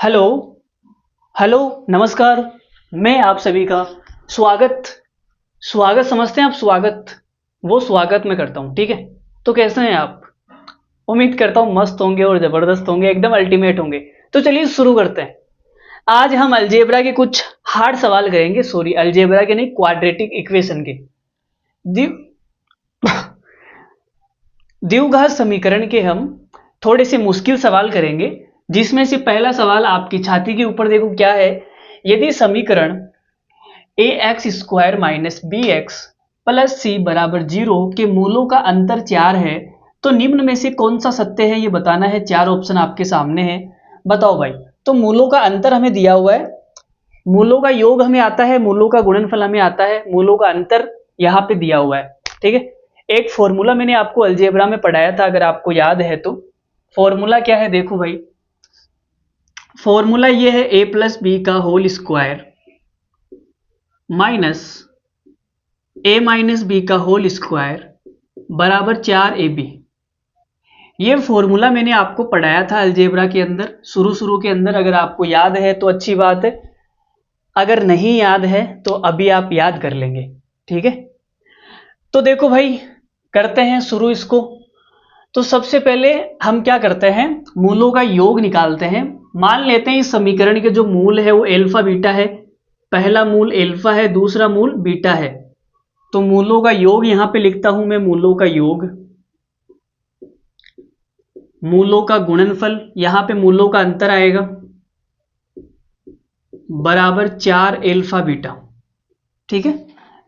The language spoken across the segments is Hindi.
हेलो। हेलो। नमस्कार। मैं आप सभी का स्वागत स्वागत समझते हैं आप? स्वागत, वो स्वागत मैं करता हूँ, ठीक है। तो कैसे हैं आप? उम्मीद करता हूँ मस्त होंगे और ज़बरदस्त होंगे, एकदम अल्टीमेट होंगे। तो चलिए शुरू करते हैं। आज हम अलजेब्रा के कुछ हार्ड सवाल करेंगे, सॉरी अलजेब्रा के नहीं, क्वाड्रेटिक इक्वेशन के। द्वि द्विघात समीकरण के हम थोड़े से मुश्किल सवाल करेंगे, जिसमें से पहला सवाल आपकी छाती के ऊपर देखो क्या है। यदि समीकरण a x square minus b x plus c बराबर 0 के मूलों का अंतर 4 है, तो निम्न में से कौन सा सत्य है ये बताना है। 4 ऑप्शन आपके सामने है, बताओ भाई। तो मूलों का अंतर हमें दिया हुआ है, मूलों का योग हमें आता है, मूलों का गुणनफल हमें आता है, मूलों का अंतर यहाँ पे दिया हुआ है, ठीक है। एक फॉर्मूला मैंने आपको अलजेब्रा में पढ़ाया था, अगर आपको याद है तो। फॉर्मूला क्या है देखो भाई, फॉर्मूला ये है ए प्लस बी का होल स्क्वायर माइनस ए माइनस बी का होल स्क्वायर बराबर 4ab। ये फॉर्मूला मैंने आपको पढ़ाया था अलजेब्रा के अंदर, शुरू शुरू के अंदर। अगर आपको याद है तो अच्छी बात है, अगर नहीं याद है तो अभी आप याद कर लेंगे, ठीक है। तो देखो भाई, करते हैं शुरू इसको। तो सबसे पहले हम क्या करते हैं, मूलों का योग निकालते हैं। मान लेते हैं इस समीकरण के जो मूल है वो एल्फा बीटा है। पहला मूल एल्फा है, दूसरा मूल बीटा है। तो मूलों का योग यहां पे लिखता हूं मैं, मूलों का योग, मूलों का गुणनफल, यहां पे मूलों का अंतर आएगा बराबर 4 एल्फा बीटा, ठीक है।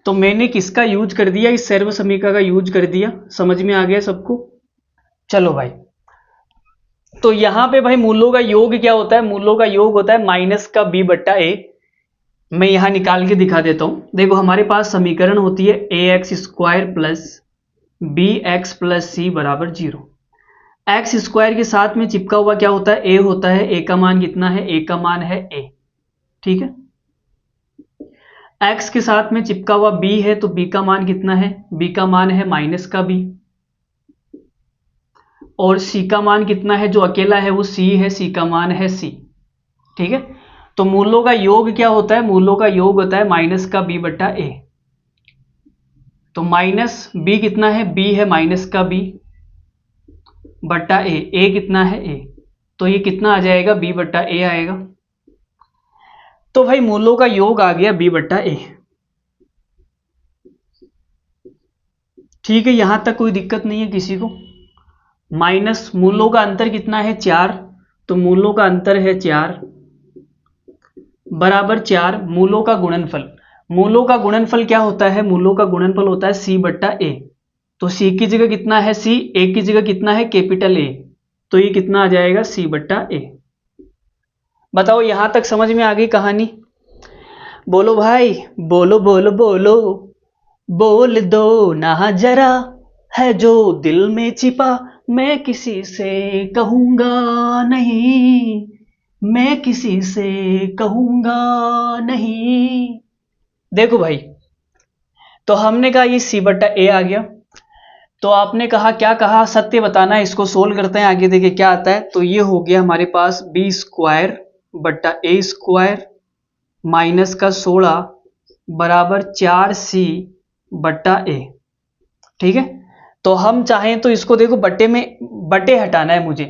तो मैंने किसका यूज कर दिया, इस सर्व समीकरण का यूज कर दिया। समझ में आ गया सबको? चलो भाई, तो यहां पे भाई मूलों का योग क्या होता है, मूलों का योग होता है माइनस का बी बट्टा ए। मैं यहां निकाल के दिखा देता हूं। देखो हमारे पास समीकरण होती है a x square plus b x plus c बराबर 0। एक्स स्क्वायर के साथ में चिपका हुआ क्या होता है, ए होता है। ए का मान कितना है, ए का मान है ए, ठीक है। एक्स के साथ में चिपका हुआ बी है, तो बी का मान कितना है, बी का मान है माइनस का बी। और सी का मान कितना है, जो अकेला है वो सी है, सी का मान है सी, ठीक है। तो मूलों का योग क्या होता है, मूलों का योग होता है माइनस का बी बट्टा ए। तो माइनस बी कितना है, बी है माइनस का बी बट्टा ए कितना है ए। तो ये कितना आ जाएगा, बी बट्टा ए आएगा। तो भाई मूलों का योग आ गया बी बट्टा ए, ठीक है। यहां तक कोई दिक्कत नहीं है किसी को। माइनस मूलों का अंतर कितना है 4, तो मूलों का अंतर है 4 बराबर 4 मूलों का गुणनफल। मूलों का गुणनफल क्या होता है, मूलों का गुणनफल होता है सी बट्टा ए। तो सी की जगह कितना है सी, ए की जगह कितना है कैपिटल ए। तो ये कितना आ जाएगा, सी बट्टा ए। बताओ यहां तक समझ में आ गई कहानी? बोलो भाई, बोलो बोलो बोलो, बोल दो ना जरा, है जो दिल में छिपा मैं किसी से कहूंगा नहीं, मैं किसी से कहूंगा नहीं। देखो भाई, तो हमने कहा ये सी बट्टा ए आ गया। तो आपने कहा, क्या कहा, सत्य बताना है। इसको सोल्व करते हैं, आगे देखिए क्या आता है। तो ये हो गया हमारे पास बी स्क्वायर बट्टा ए स्क्वायर माइनस का 16 बराबर 4c बट्टा ए, ठीक है। तो हम चाहें तो इसको देखो बट्टे में, बट्टे हटाना है मुझे।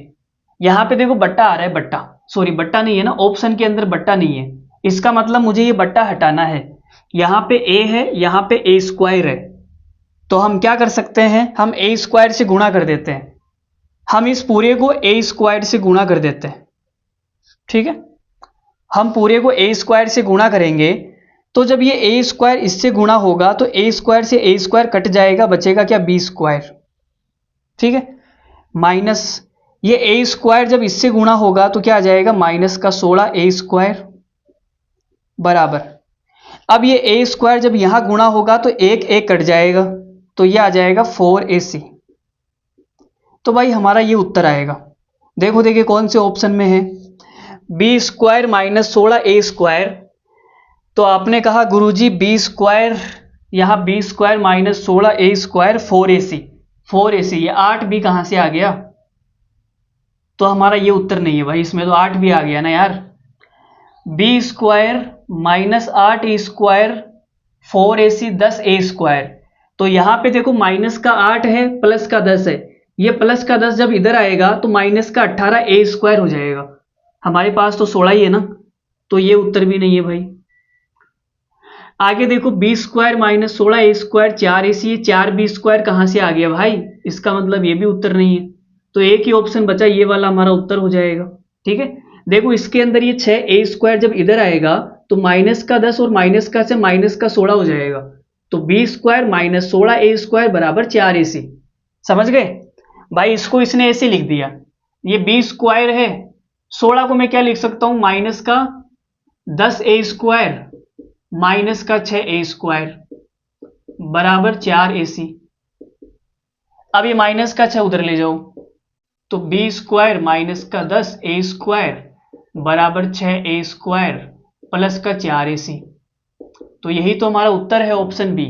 यहां पे देखो बट्टा आ रहा है, बट्टा, सॉरी बट्टा नहीं है ना, ऑप्शन के अंदर बट्टा नहीं है। इसका मतलब मुझे ये बट्टा हटाना है। यहां पे ए है, यहां पे ए स्क्वायर है। तो हम क्या कर सकते हैं, हम ए स्क्वायर से गुणा कर देते हैं। हम इस पूरे को ए स्क्वायर से गुणा कर देते हैं, ठीक है। हम पूरे को ए स्क्वायर से गुणा करेंगे, तो जब ये ए स्क्वायर इससे गुणा होगा तो ए स्क्वायर से ए स्क्वायर कट जाएगा, बचेगा क्या, बी स्क्वायर, ठीक है। माइनस ये ए स्क्वायर जब इससे गुणा होगा तो क्या आ जाएगा, माइनस का 16 ए स्क्वायर बराबर, अब ये ए स्क्वायर जब यहां गुणा होगा तो एक एक कट जाएगा, तो ये आ जाएगा 4ac। तो भाई हमारा ये उत्तर आएगा। देखो देखिए कौन से ऑप्शन में है, बी स्क्वायर माइनस 16 ए स्क्वायर। तो आपने कहा गुरुजी बी स्क्वायर, यहां बी स्क्वायर माइनस 16 ए स्क्वायर 4ac, 4ac, ये 8b कहां से आ गया? तो हमारा ये उत्तर नहीं है भाई, इसमें तो 8 भी आ गया ना यार। B square minus 8 a² 4ac 10a²। तो यहाँ पे देखो माइनस का 8 है प्लस का 10 है, ये प्लस का 10 जब इधर आएगा तो माइनस का 18a² हो जाएगा। हमारे पास तो 16 ही है ना, तो ये उत्तर भी नहीं है भाई। आगे देखो B square minus 16a² 4ac 4b² कहाँ से आ गया भाई, इसका मतलब ये भी उत्तर नहीं है। तो एक ही ऑप्शन बचा, ये वाला हमारा उत्तर हो जाएगा। ठीक है, देखो इसके अंदर ये 6a² जब इधर आएगा तो माइनस का 10 और माइनस का से माइनस का 16 हो जाएगा। तो बी स्क्वायर माइनस 16a² बराबर 4ac। समझ गए भाई, इसको इसने ऐसे लिख दिया, ये बी स्क्वायर है, 16 को मैं क्या लिख सकता हूं, माइनस का 10a² माइनस का 6a² बराबर 4ac। अब ये माइनस का 6 उधर ले जाओ, तो बी स्क्वायर माइनस का 10a² बराबर 6a² प्लस का 4ac। तो यही तो हमारा उत्तर है, ऑप्शन बी।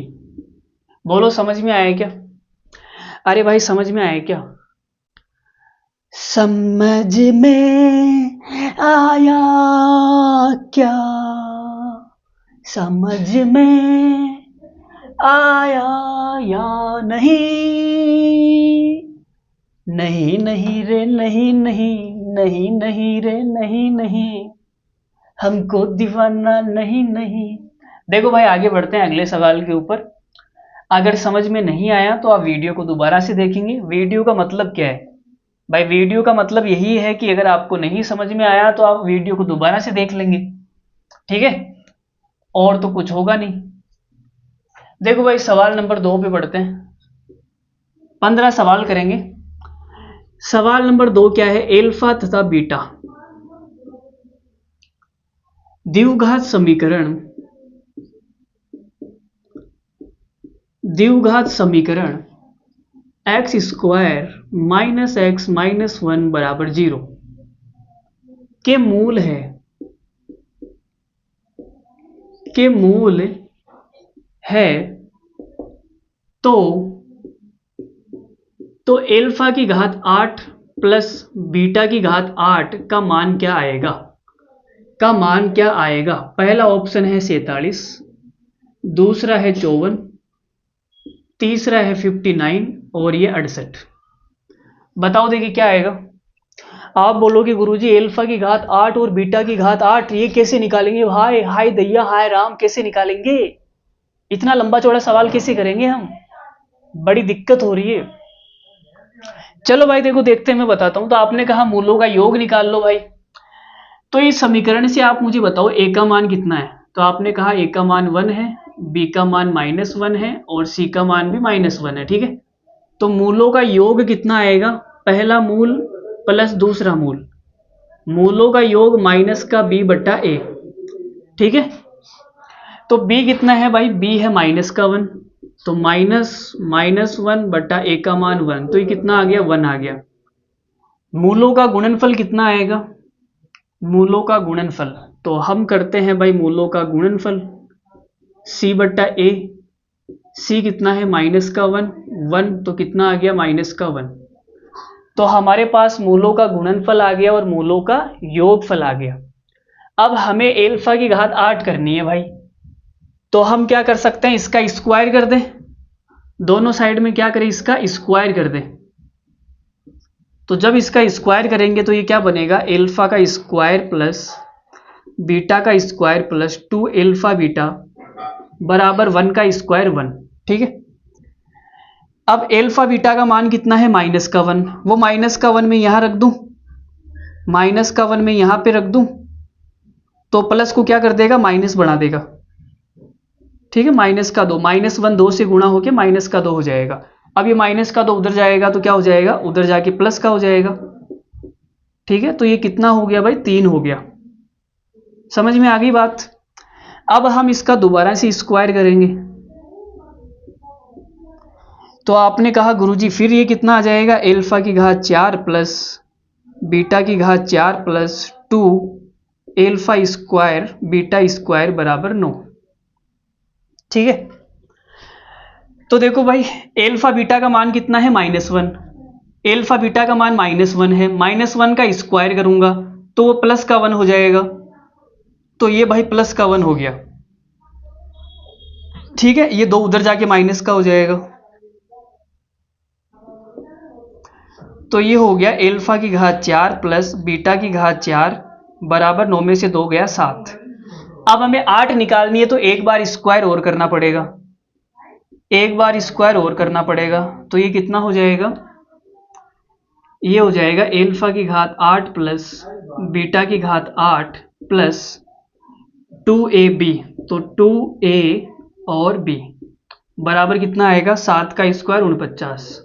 बोलो समझ में आया क्या? अरे भाई समझ में आया क्या? समझ में आया क्या? समझ में आया या नहीं? नहीं नहीं रे नहीं नहीं, नहीं नहीं रे नहीं नहीं, हमको दीवाना नहीं नहीं। देखो भाई आगे बढ़ते हैं अगले सवाल के ऊपर। अगर समझ में नहीं आया तो आप वीडियो को दोबारा से देखेंगे। वीडियो का मतलब क्या है भाई, वीडियो का मतलब यही है कि अगर आपको नहीं समझ में आया तो आप वीडियो को दोबारा से देख लेंगे, ठीक है, और तो कुछ होगा नहीं। देखो भाई सवाल नंबर 2 पे बढ़ते हैं। 15 सवाल करेंगे। सवाल नंबर 2 क्या है, एल्फा तथा बीटा द्विघात समीकरण, द्विघात समीकरण x square minus x minus 1 बराबर 0 के मूल है, के मूल है। तो एल्फा की घात 8 प्लस बीटा की घात 8 का मान क्या आएगा, का मान क्या आएगा? पहला ऑप्शन है 47, दूसरा है 54, तीसरा है 59 और ये 68। बताओ देखिए क्या आएगा। आप बोलोगे गुरुजी एल्फा की घात 8 और बीटा की घात 8 ये कैसे निकालेंगे भाई, हाय दैया हाय राम, कैसे निकालेंगे? इतना लंबा चौड़ा सवाल कैसे करेंगे हम, बड़ी दिक्कत हो रही है। चलो भाई देखो देखते हैं, मैं बताता हूं। तो आपने कहा मूलों का योग निकाल लो भाई, तो इस समीकरण से आप मुझे बताओ ए का मान कितना है। तो आपने कहा ए का मान 1 है, बी का मान -1 है और सी का मान भी -1 है, ठीक है। तो मूलों का योग कितना आएगा, पहला मूल प्लस दूसरा मूल, मूलों का योग माइनस का b बट्टा a, ठीक है। तो b कितना है भाई, b है माइनस का 1, तो -1 बट्टा a का मान 1, तो ये कितना आ गया, 1 आ गया। मूलों का गुणनफल कितना आएगा, मूलों का गुणनफल, तो हम करते हैं भाई मूलों का गुणनफल c बट्टा a, c कितना है माइनस का 1, तो कितना आ गया माइनस का 1। तो हमारे पास मूलों का गुणनफल आ गया और मूलों का योगफल आ गया। अब हमें एल्फा की घात 8 करनी है भाई, तो हम क्या कर सकते हैं, इसका स्क्वायर कर दें, दोनों साइड में क्या करें, इसका स्क्वायर कर दें। तो जब इसका स्क्वायर करेंगे तो ये क्या बनेगा, एल्फा का स्क्वायर प्लस बीटा का स्क्वायर प्लस 2 एल्फा बीटा बराबर 1 का स्क्वायर 1, ठीक है। अब एल्फा बीटा का मान कितना है, माइनस का 1, वो माइनस का 1 में यहां रख दूं, माइनस का 1 में यहां पे रख दूं, तो प्लस को क्या कर देगा, माइनस बढ़ा देगा, ठीक है। माइनस का 2, -1 2 से गुणा होके माइनस का 2 हो जाएगा। अब ये माइनस का 2 उधर जाएगा तो क्या हो जाएगा, उधर जाके प्लस का हो जाएगा, ठीक है। तो ये कितना हो गया भाई, 3 हो गया। समझ में आ गई बात। अब हम इसका दोबारा से स्क्वायर करेंगे, तो आपने कहा गुरुजी फिर ये कितना आ जाएगा, एल्फा की घात 4 प्लस बीटा की घात 4 plus 2 alpha square beta square बराबर 9, ठीक है। तो देखो भाई एल्फा बीटा का मान कितना है, -1, एल्फा बीटा का मान -1 है, -1 का स्क्वायर करूंगा तो वो प्लस का 1 हो जाएगा, तो ये भाई प्लस का 1 हो गया, ठीक है। ये 2 उधर जाके माइनस का हो जाएगा, तो ये हो गया एल्फा की घात 4 प्लस बीटा की घात 4 बराबर 9 में से 2 गया 7। अब हमें 8 निकालनी है तो एक बार स्क्वायर और करना पड़ेगा, एक बार स्क्वायर और करना पड़ेगा, तो ये कितना हो जाएगा, ये हो जाएगा एल्फा की घात 8 प्लस बीटा की घात 8 प्लस 2ab, तो 2a और b बराबर कितना आएगा 7 का स्क्वायर 49,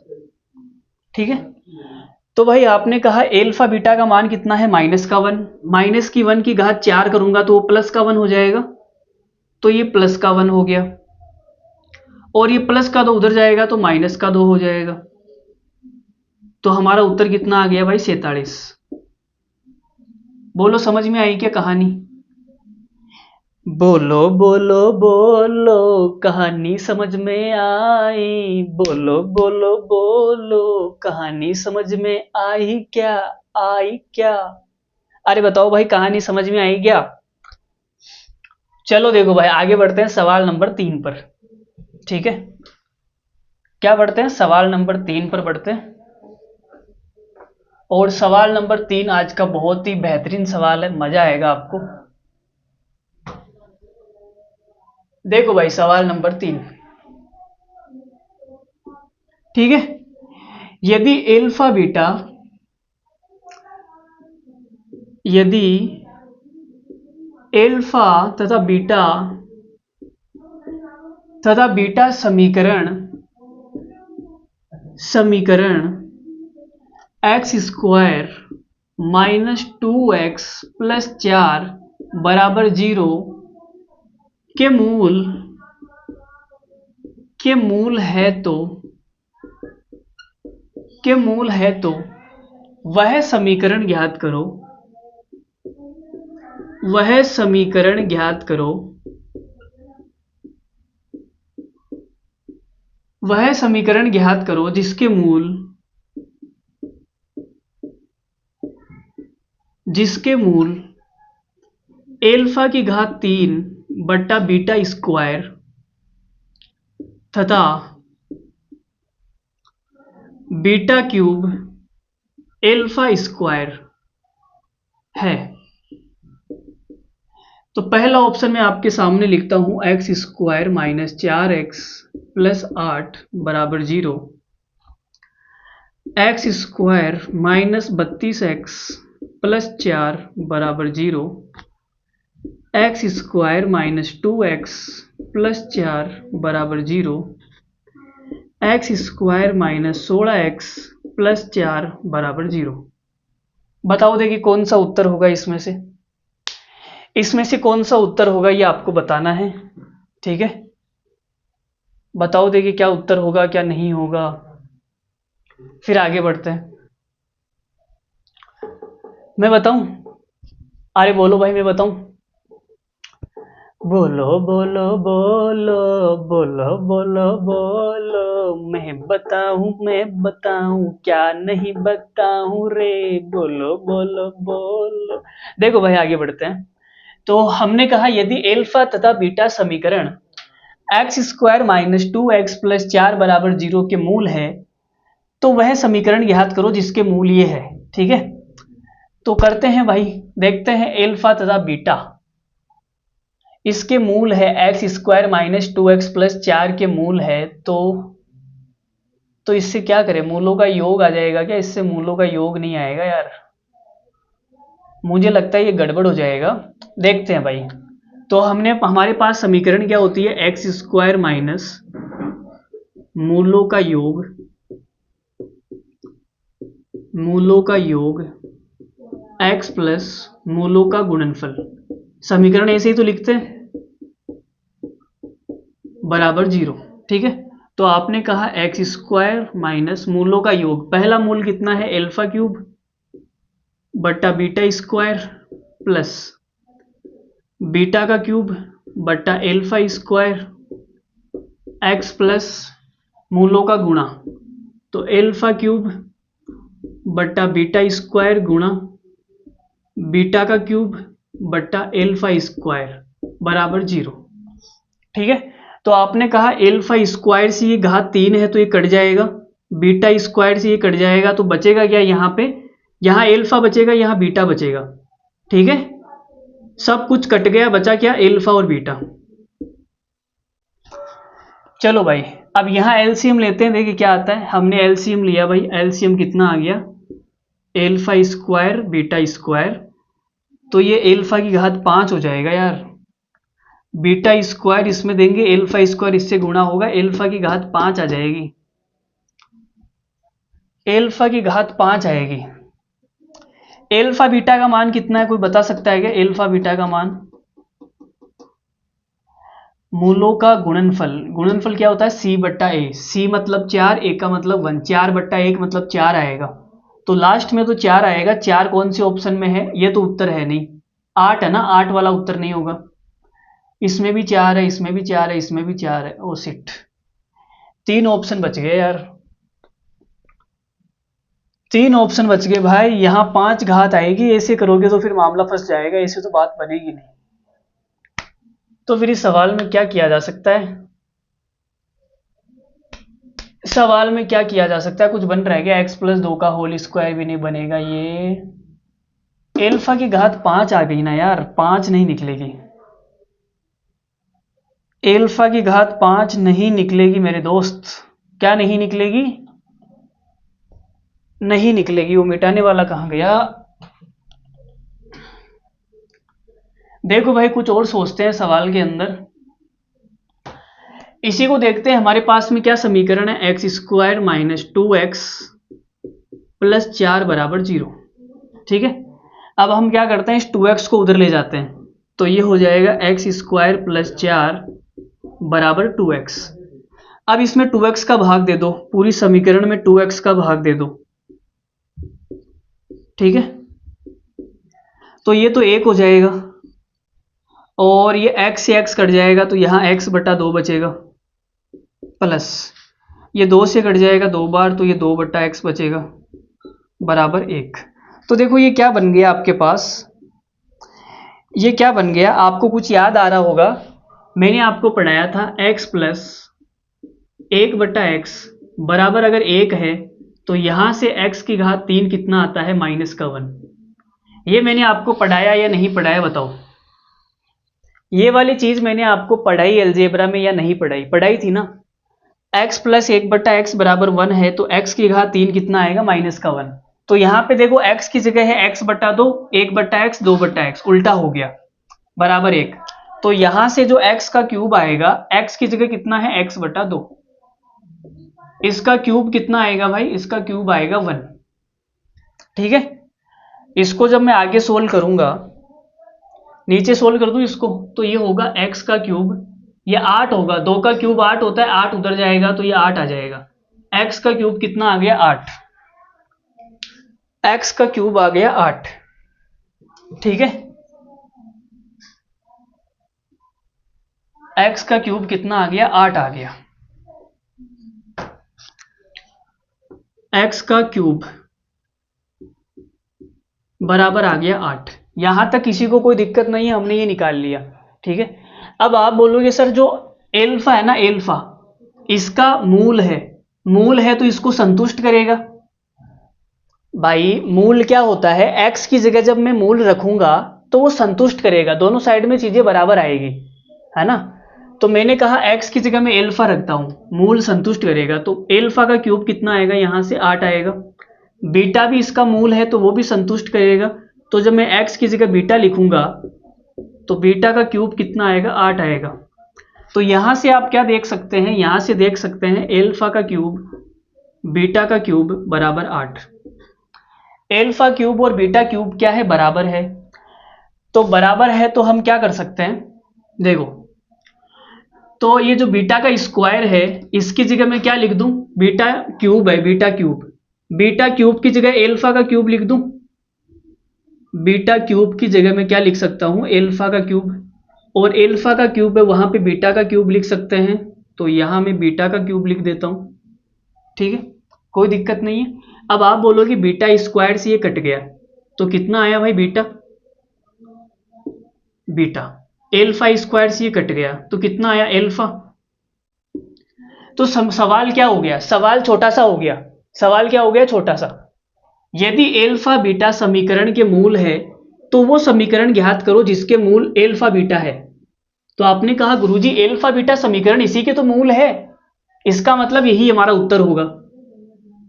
ठीक है। तो भाई आपने कहा एल्फा बीटा का मान कितना है माइनस का 1, माइनस की 1 की घात 4 करूंगा तो वो प्लस का 1 हो जाएगा, तो ये प्लस का 1 हो गया, और ये प्लस का 2 उधर जाएगा तो माइनस का 2 हो जाएगा, तो हमारा उत्तर कितना आ गया भाई 47। बोलो समझ में आई क्या कहानी, बोलो बोलो बोलो कहानी समझ में आई, बोलो बोलो बोलो कहानी समझ में आई क्या, आई क्या, अरे बताओ भाई कहानी समझ में आई क्या। चलो देखो भाई आगे बढ़ते हैं सवाल नंबर 3 पर, ठीक है। क्या बढ़ते हैं, सवाल नंबर 3 पर बढ़ते हैं, और सवाल नंबर 3 आज का बहुत ही बेहतरीन सवाल है, मजा आएगा आपको। देखो भाई सवाल नंबर 3, ठीक है। यदि एल्फा बीटा, यदि एल्फा तथा बीटा समीकरण x square minus 2x plus 4 बराबर 0 के मूल है तो वह समीकरण ज्ञात करो, वह समीकरण ज्ञात करो, वह समीकरण ज्ञात करो जिसके मूल एल्फा की घात 3 बट्टा बीटा स्क्वायर तथा बीटा क्यूब एल्फा स्क्वायर है। तो पहला ऑप्शन मैं आपके सामने लिखता हूं, x square minus 4x plus 8 बराबर 0, x square minus 32x plus 4 बराबर 0, x square minus 2x plus 4 बराबर 0, x square minus 16x plus 4 बराबर 0। बताओ देखिए कौन सा उत्तर होगा इसमें से, इसमें से कौन सा उत्तर होगा ये आपको बताना है, ठीक है। बताओ देखिए क्या उत्तर होगा क्या नहीं होगा, फिर आगे बढ़ते हैं। मैं बताऊं, अरे बोलो भाई मैं बताऊं, बोलो बोलो बोलो बोलो बोलो बोलो मैं बताऊं क्या नहीं बताऊं रे, बोलो बोलो बोलो। देखो भाई आगे बढ़ते हैं। तो हमने कहा यदि एल्फा तथा बीटा समीकरण x square minus 2x plus 4 बराबर 0 के मूल है तो वह समीकरण ज्ञात करो जिसके मूल ये है, ठीक है। तो करते हैं भाई, देखते हैं एल्फा तथा बीटा, इसके मूल है x square minus 2x plus 4 के मूल है, तो इससे क्या करें, मूलों का योग आ जाएगा क्या, इससे मूलों का योग नहीं आएगा यार, मुझे लगता है ये गड़बड़ हो जाएगा। देखते हैं भाई, तो हमारे पास समीकरण क्या होती है, एक्स स्क्वायर माइनस मूलों का योग एक्स प्लस मूलों का गुणनफल, समीकरण ऐसे ही तो लिखते हैं, बराबर 0, ठीक है। तो आपने कहा एक्स स्क्वायर माइनस मूलों का योग, पहला मूल कितना है एल्फा क्यूब बट्टा बीटा स्क्वायर प्लस बीटा का क्यूब बट्टा एल्फा स्क्वायर एक्स प्लस मूलों का गुणा, तो एल्फा क्यूब बट्टा बीटा स्क्वायर गुणा बीटा का क्यूब बट्टा एल्फा स्क्वायर बराबर 0। ठीक है, तो आपने कहा एल्फा स्क्वायर से ये घात 3 है तो ये कट जाएगा, बीटा स्क्वायर से ये कट जाएगा, तो बचेगा क्या यहाँ पे, यहाँ एल्फा बचेगा, यहाँ बीटा बचेगा। ठीक है, सब कुछ कट गया, बचा क्या, एल्फा और बीटा। चलो भाई, अब यहाँ एलसीएम लेते हैं, देखिए क्या आता है। हमने एलसीएम लिया भाई, एलसीएम कितना आ गया, एल्फा स्क्वायर बीटा स्क्वायर, तो ये एल्फा की घात 5 हो जाएगा यार। बीटा स्क्वायर इसमें देंगे, एल्फा स्क्वायर इससे गुणा होगा, एल्फा की घात 5 आ जाएगी, एल्फा की घात 5 आएगी। एल्फा बीटा का मान कितना है, कोई बता सकता है क्या एल्फा बीटा का मान? मूलों का गुणनफल, गुणनफल क्या होता है, सी बट्टा ए, सी मतलब 4, ए का मतलब 1, 4 बट्टा 1 मतलब 4 आएगा, तो लास्ट में तो 4 आएगा। 4 कौन से ऑप्शन में है, ये तो उत्तर है नहीं, 8 है ना, 8 वाला उत्तर नहीं होगा। इसमें भी 4 है, इसमें भी 4 है, इसमें भी 4 है, ओ शिट, 3 ऑप्शन बच गए यार, 3 ऑप्शन बच गए भाई। यहाँ 5 घात आएगी, ऐसे करोगे तो फिर मामला फंस जाएगा, ऐसे तो बात बनेगी नहीं। तो फिर इस सवाल में क्या किया जा सकता है, सवाल में क्या किया जा सकता है, कुछ बन रहा है क्या, x+2 का होल स्क्वायर भी नहीं बनेगा, ये एल्फा की घात 5 आ गई ना यार, 5 नहीं निकलेगी, एल्फा की घात 5 नहीं निकलेगी मेरे दोस्त। क्या नहीं निकलेगी, नहीं निकलेगी, वो मिटाने वाला कहाँ गया। देखो भाई, कुछ और सोचते हैं सवाल के अंदर, इसी को देखते हैं। हमारे पास में क्या समीकरण है, x square minus 2x plus 4 बराबर 0। ठीक है, अब हम क्या करते हैं, इस 2x को उधर ले जाते हैं, तो ये हो जाएगा एक्स स्क्वायर प्लस 4 बराबर 2x। अब इसमें 2x का भाग दे दो, पूरी समीकरण में 2x का भाग दे दो। ठीक है, तो ये तो 1 हो जाएगा, और ये x से x कट जाएगा, तो यहाँ x बटा 2 बचेगा, प्लस ये 2 से कट जाएगा 2 बार, तो ये 2 बटा x बचेगा बराबर 1। तो देखो ये क्या बन गया आपके पास, ये क्या बन गया, आपको कुछ याद आ रहा होगा, मैंने आपको पढ़ाया था x प्लस 1 बटा x बराबर अगर 1 है, तो यहाँ से x की घात 3 कितना आता है, -1। ये मैंने आपको पढ़ाया या नहीं पढ़ाया बताओ, ये वाली चीज मैंने आपको पढ़ाई अलजेब्रा में या नहीं पढ़ाई, पढ़ाई थी ना। x प्लस 1 बटा x बराबर 1 है, तो x की घात 3 कितना आएगा, -1। तो यहाँ पे देखो x की जगह है x बटा 2, 1 बटा x 2 बटा x, उल्टा हो गया, बराबर 1। तो यहाँ से जो x का क्यूब आएगा, x की जगह कितना है, x बटा 2, इसका क्यूब कितना आएगा भाई, इसका क्यूब आएगा 1। ठीक है, इसको जब मैं आगे सोल्व करूंगा, नीचे सोल्व कर दूं इसको, तो ये होगा x का क्यूब, ये 8 होगा, 2 का क्यूब 8 होता है, 8 उधर जाएगा तो ये 8 आ जाएगा, x का क्यूब कितना आ गया, 8, x का क्यूब आ गया 8। ठीक है, x का क्यूब कितना आ गया, 8 आ गया, x का क्यूब बराबर आ गया 8। यहां तक किसी को कोई दिक्कत नहीं है, हमने ये निकाल लिया। ठीक है, अब आप बोलोगे सर जो एल्फा है ना, एल्फा इसका मूल है तो इसको संतुष्ट करेगा। भाई मूल क्या होता है, x की जगह जब मैं मूल रखूंगा तो वो संतुष्ट करेगा, दोनों साइड में चीजें बराबर आएगी, है ना। तो मैंने कहा x की जगह मैं एल्फा रखता हूं, मूल संतुष्ट करेगा, तो एल्फा का क्यूब कितना आएगा, यहां से 8 आएगा। बीटा भी इसका मूल है तो वो भी संतुष्ट करेगा, तो जब मैं x की जगह बीटा लिखूंगा तो बीटा का क्यूब कितना आएगा, 8 आएगा। तो यहां से आप क्या देख सकते हैं, यहां से देख सकते हैं एल्फा का क्यूब बीटा का क्यूब बराबर 8। एल्फा क्यूब और बीटा क्यूब क्या है, बराबर है, तो बराबर है तो हम क्या कर सकते हैं, देखो, तो ये जो बीटा का स्क्वायर है इसकी जगह मैं क्या लिख दूं, बीटा क्यूब है, बीटा क्यूब की जगह एल्फा का क्यूब लिख दूं, बीटा क्यूब की जगह मैं क्या लिख सकता हूं, एल्फा का क्यूब, और एल्फा का क्यूब है वहां पे बीटा का क्यूब लिख सकते हैं, तो यहां मैं बीटा का क्यूब लिख देता हूं। ठीक है, कोई दिक्कत नहीं है। अब आप बोलोगे बीटा स्क्वायर से ये कट गया, तो कितना आया भाई बीटा, बीटा, एल्फा स्क्वायर से ये कट गया तो कितना आया एल्फा। तो सवाल क्या हो गया, सवाल छोटा सा हो गया, सवाल क्या हो गया छोटा सा। यदि एल्फा बीटा समीकरण के मूल है तो वो समीकरण ज्ञात करो जिसके मूल एल्फा बीटा है। तो आपने कहा गुरुजी एल्फा बीटा समीकरण इसी के तो मूल है, इसका मतलब यही हमारा उत्तर होगा,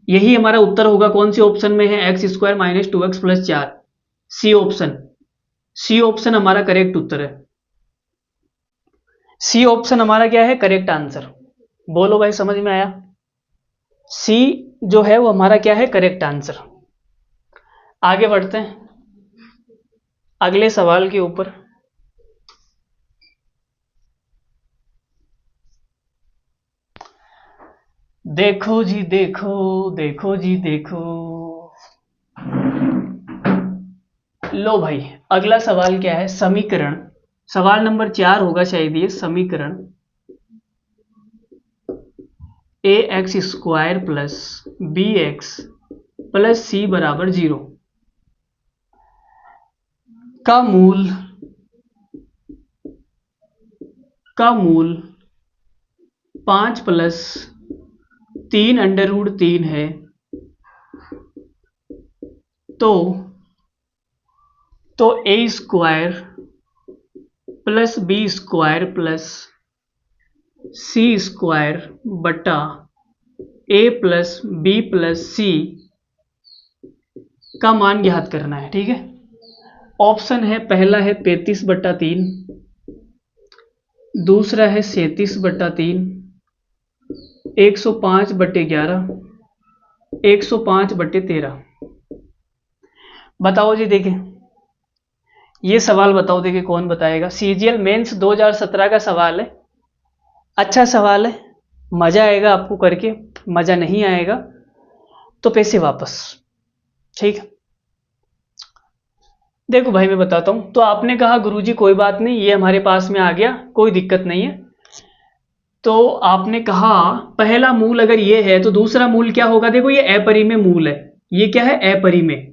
यही हमारा उत्तर होगा। कौन से ऑप्शन में है, x square minus 2x plus 4, C option, C option हमारा करेक्ट उत्तर है, सी ऑप्शन हमारा क्या है करेक्ट आंसर। बोलो भाई समझ में आया, सी जो है वो हमारा क्या है करेक्ट आंसर। आगे बढ़ते हैं अगले सवाल के ऊपर। देखो जी देखो, देखो जी देखो, लो भाई अगला सवाल क्या है, समीकरण, सवाल नंबर 4 होगा शायद ये, समीकरण a x square plus b x plus c बराबर 0 का मूल 5 प्लस 3 अंडर रूट 3 है, तो a square plus b square plus c square बटा a plus b plus c का मान ज्ञात करना है। ठीक है, ऑप्शन है, पहला है 35/3, दूसरा है 37/3, 105/11, 105/13। बताओ जी, देखें ये सवाल बताओ, देखिए कौन बताएगा। सीजीएल मेंस 2017 का सवाल है, अच्छा सवाल है, मजा आएगा आपको करके, मजा नहीं आएगा तो पैसे वापस। ठीक है, देखो भाई मैं बताता हूं। तो आपने कहा गुरुजी कोई बात नहीं, ये हमारे पास में आ गया, कोई दिक्कत नहीं है। तो आपने कहा पहला मूल अगर ये है तो दूसरा मूल क्या होगा, देखो ये अपरिमेय मूल है, ये क्या है अपरिमेय।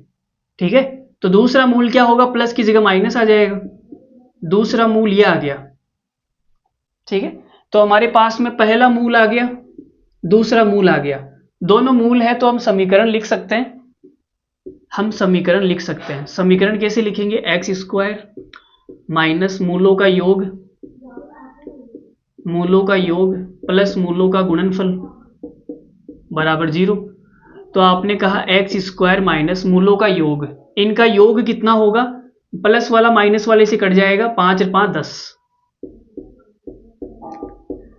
ठीक है, तो दूसरा मूल क्या होगा, प्लस की जगह माइनस आ जाएगा, दूसरा मूल ये आ गया। ठीक है, तो हमारे पास में पहला मूल आ गया, दूसरा मूल आ गया, दोनों मूल है तो हम समीकरण लिख सकते हैं, हम समीकरण लिख सकते हैं। समीकरण कैसे लिखेंगे, एक्स स्क्वायर माइनस मूलों का योग, मूलों का योग प्लस मूलों का गुणनफल बराबर 0। तो आपने कहा एक्स स्क्वायर माइनस मूलों का योग, इनका योग कितना होगा, प्लस वाला माइनस वाले से कट जाएगा, 5 और 5 10,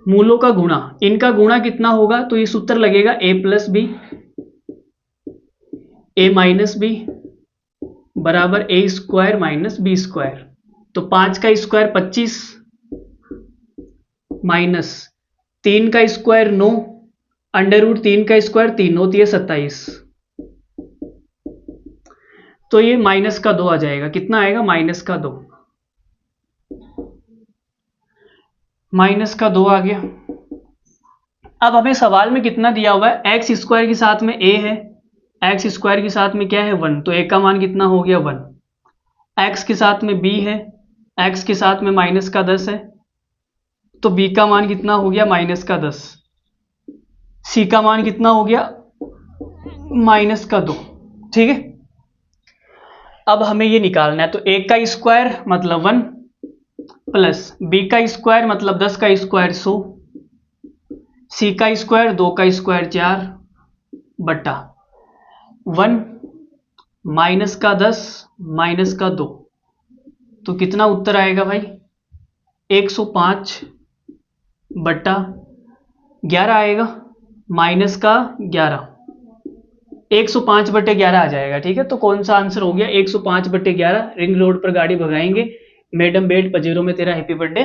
मूलों का गुणा, इनका गुणा कितना होगा, तो ये सूत्र लगेगा a plus B, A minus B बराबर A square minus B square. तो 5 का स्क्वायर 25 माइनस 3 का स्क्वायर 9, अंडर रूट 3 का स्क्वायर 3 होती है 27, तो ये माइनस का 2 आ जाएगा, कितना आएगा माइनस का 2, माइनस का 2 आ गया। अब हमें सवाल में कितना दिया हुआ है, एक्स स्क्वायर के साथ में a है, एक्स स्क्वायर के साथ में क्या है 1, तो a का मान कितना हो गया 1, x के साथ में b है, x के साथ में माइनस का 10 है, तो b का मान कितना हो गया माइनस का 10, c का मान कितना हो गया माइनस का 2। ठीक है, अब हमें ये निकालना है, तो a का स्क्वायर मतलब 1 प्लस b का स्क्वायर मतलब 10 का स्क्वायर 100, c का स्क्वायर 2 का स्क्वायर 4 बटा 1 माइनस का 10 माइनस का 2, तो कितना उत्तर आएगा भाई 105 बटा 11 आएगा, माइनस का 11, 105 बटे 11 आ जाएगा। ठीक है, तो कौन सा आंसर हो गया 105 बटे 11। रिंग रोड पर गाड़ी भगाएंगे, मैडम बेड पजेरो में तेरा हैप्पी बर्थडे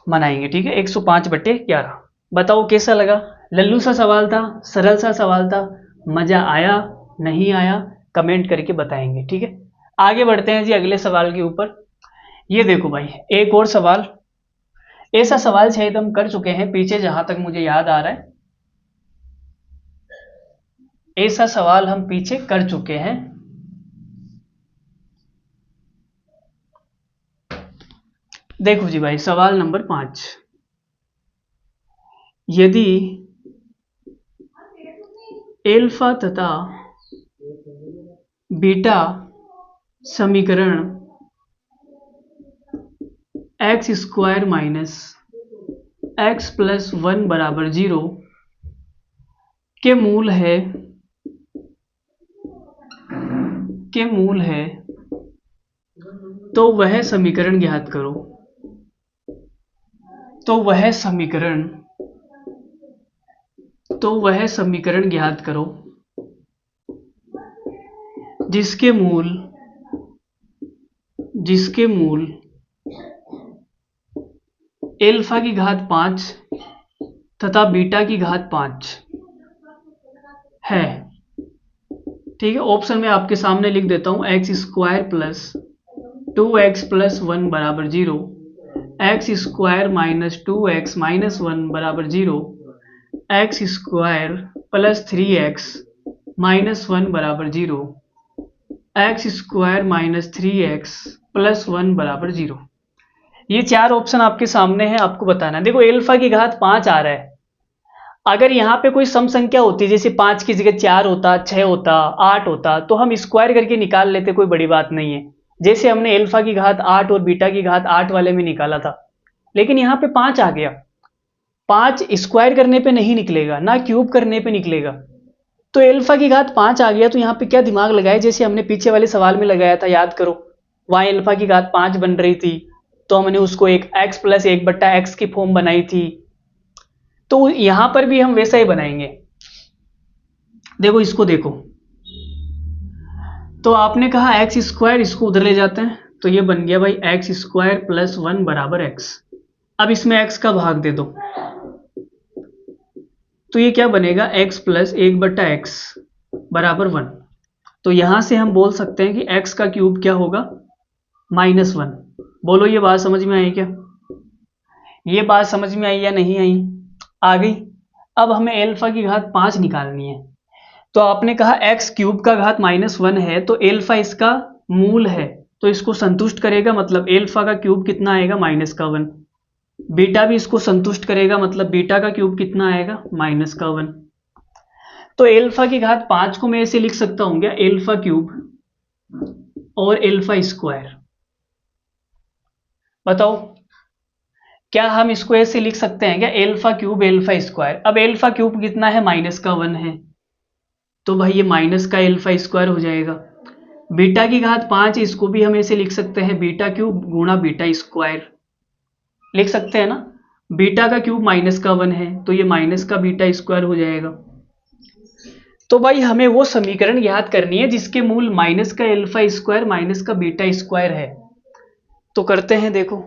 मनाएंगे। ठीक है, 105 बटे 11। बताओ कैसा लगा, लल्लू सा सवाल था, सरल सा सवाल था, मजा आया नहीं आया कमेंट करके बताएंगे। ठीक है, आगे बढ़ते हैं जी अगले सवाल के ऊपर। ये देखो भाई एक और सवाल, ऐसा सवाल शायद हम कर चुके हैं पीछे जहां तक मुझे याद आ रहा है, ऐसा सवाल हम पीछे कर चुके हैं। देखो जी भाई, सवाल नंबर 5, यदि एल्फा तथा बीटा समीकरण x square minus x plus 1 बराबर 0 के मूल है तो वह समीकरण ज्ञात करो। तो वह समीकरण ज्ञात करो जिसके मूल एल्फा की घात 5 तथा बीटा की घात 5 है। ठीक है, ऑप्शन में आपके सामने लिख देता हूं, x square plus 2x plus 1 बराबर 0, x square minus 2x minus 1 बराबर 0, x square plus 3x minus 1 बराबर 0, x square minus 3x plus 1 बराबर 0। ये 4 ऑप्शन आपके सामने हैं, आपको बताना है। देखो एल्फा की घात 5 आ रहा है, अगर यहाँ पे कोई सम संख्या होती, जैसे 5 की जगह 4 होता, 6 होता, 8 होता, तो हम स्क्वायर करके निकाल लेते, कोई बड़ी बात नहीं है। जैसे हमने एल्फा की घात 8 और बीटा की घात 8 वाले में निकाला था, लेकिन यहाँ पे 5 आ गया। 5 स्क्वायर करने पे नहीं निकलेगा, ना क्यूब करने पे निकलेगा। तो एल्फा की घात 5 आ गया, तो यहाँ पे क्या दिमाग लगाए, जैसे हमने पीछे वाले सवाल में लगाया था, याद करो। वहां एल्फा की घात 5 बन रही थी, तो हमने उसको एक x प्लस 1/x की फॉर्म बनाई थी। तो यहां पर भी हम वैसा ही बनाएंगे। देखो इसको देखो, तो आपने कहा एक्स स्क्वायर, इसको उधर ले जाते हैं, तो ये बन गया भाई एक्स स्क्वायर प्लस 1 बराबर एक्स। अब इसमें x का भाग दे दो, तो ये क्या बनेगा, x प्लस 1/x बराबर 1। तो यहां से हम बोल सकते हैं कि x का क्यूब क्या होगा, -1। बोलो ये बात समझ में आई क्या? ये बात समझ में आई या नहीं आई? आ गई। अब हमें एल्फा की घात 5 निकालनी है। तो आपने कहा x क्यूब का घात -1 है, तो एल्फा इसका मूल है, तो इसको संतुष्ट करेगा, मतलब एल्फा का क्यूब कितना आएगा, -1। बीटा भी इसको संतुष्ट करेगा, मतलब बीटा का क्यूब कितना आएगा, -1। तो एल्फा की घात 5 को मैं ऐसे लिख सकता हूं क्या, एल्फा क्यूब और एल्फा स्क्वायर। बताओ क्या हम इसको ऐसे लिख सकते हैं क्या, एल्फा क्यूब एल्फा स्क्वायर। अब एल्फा क्यूब कितना है, -1 है, तो भाई ये माइनस का एल्फा स्क्वायर हो जाएगा। बीटा की घात 5, इसको भी हम ऐसे लिख सकते हैं, बीटा क्यूब गुणा बीटा स्क्वायर, लिख सकते हैं ना। बीटा का क्यूब -1 है, तो ये माइनस का बीटा स्क्वायर हो जाएगा। तो भाई हमें वो समीकरण याद करनी है जिसके मूल माइनस का एल्फा स्क्वायर माइनस का बीटा स्क्वायर है। तो करते हैं, देखो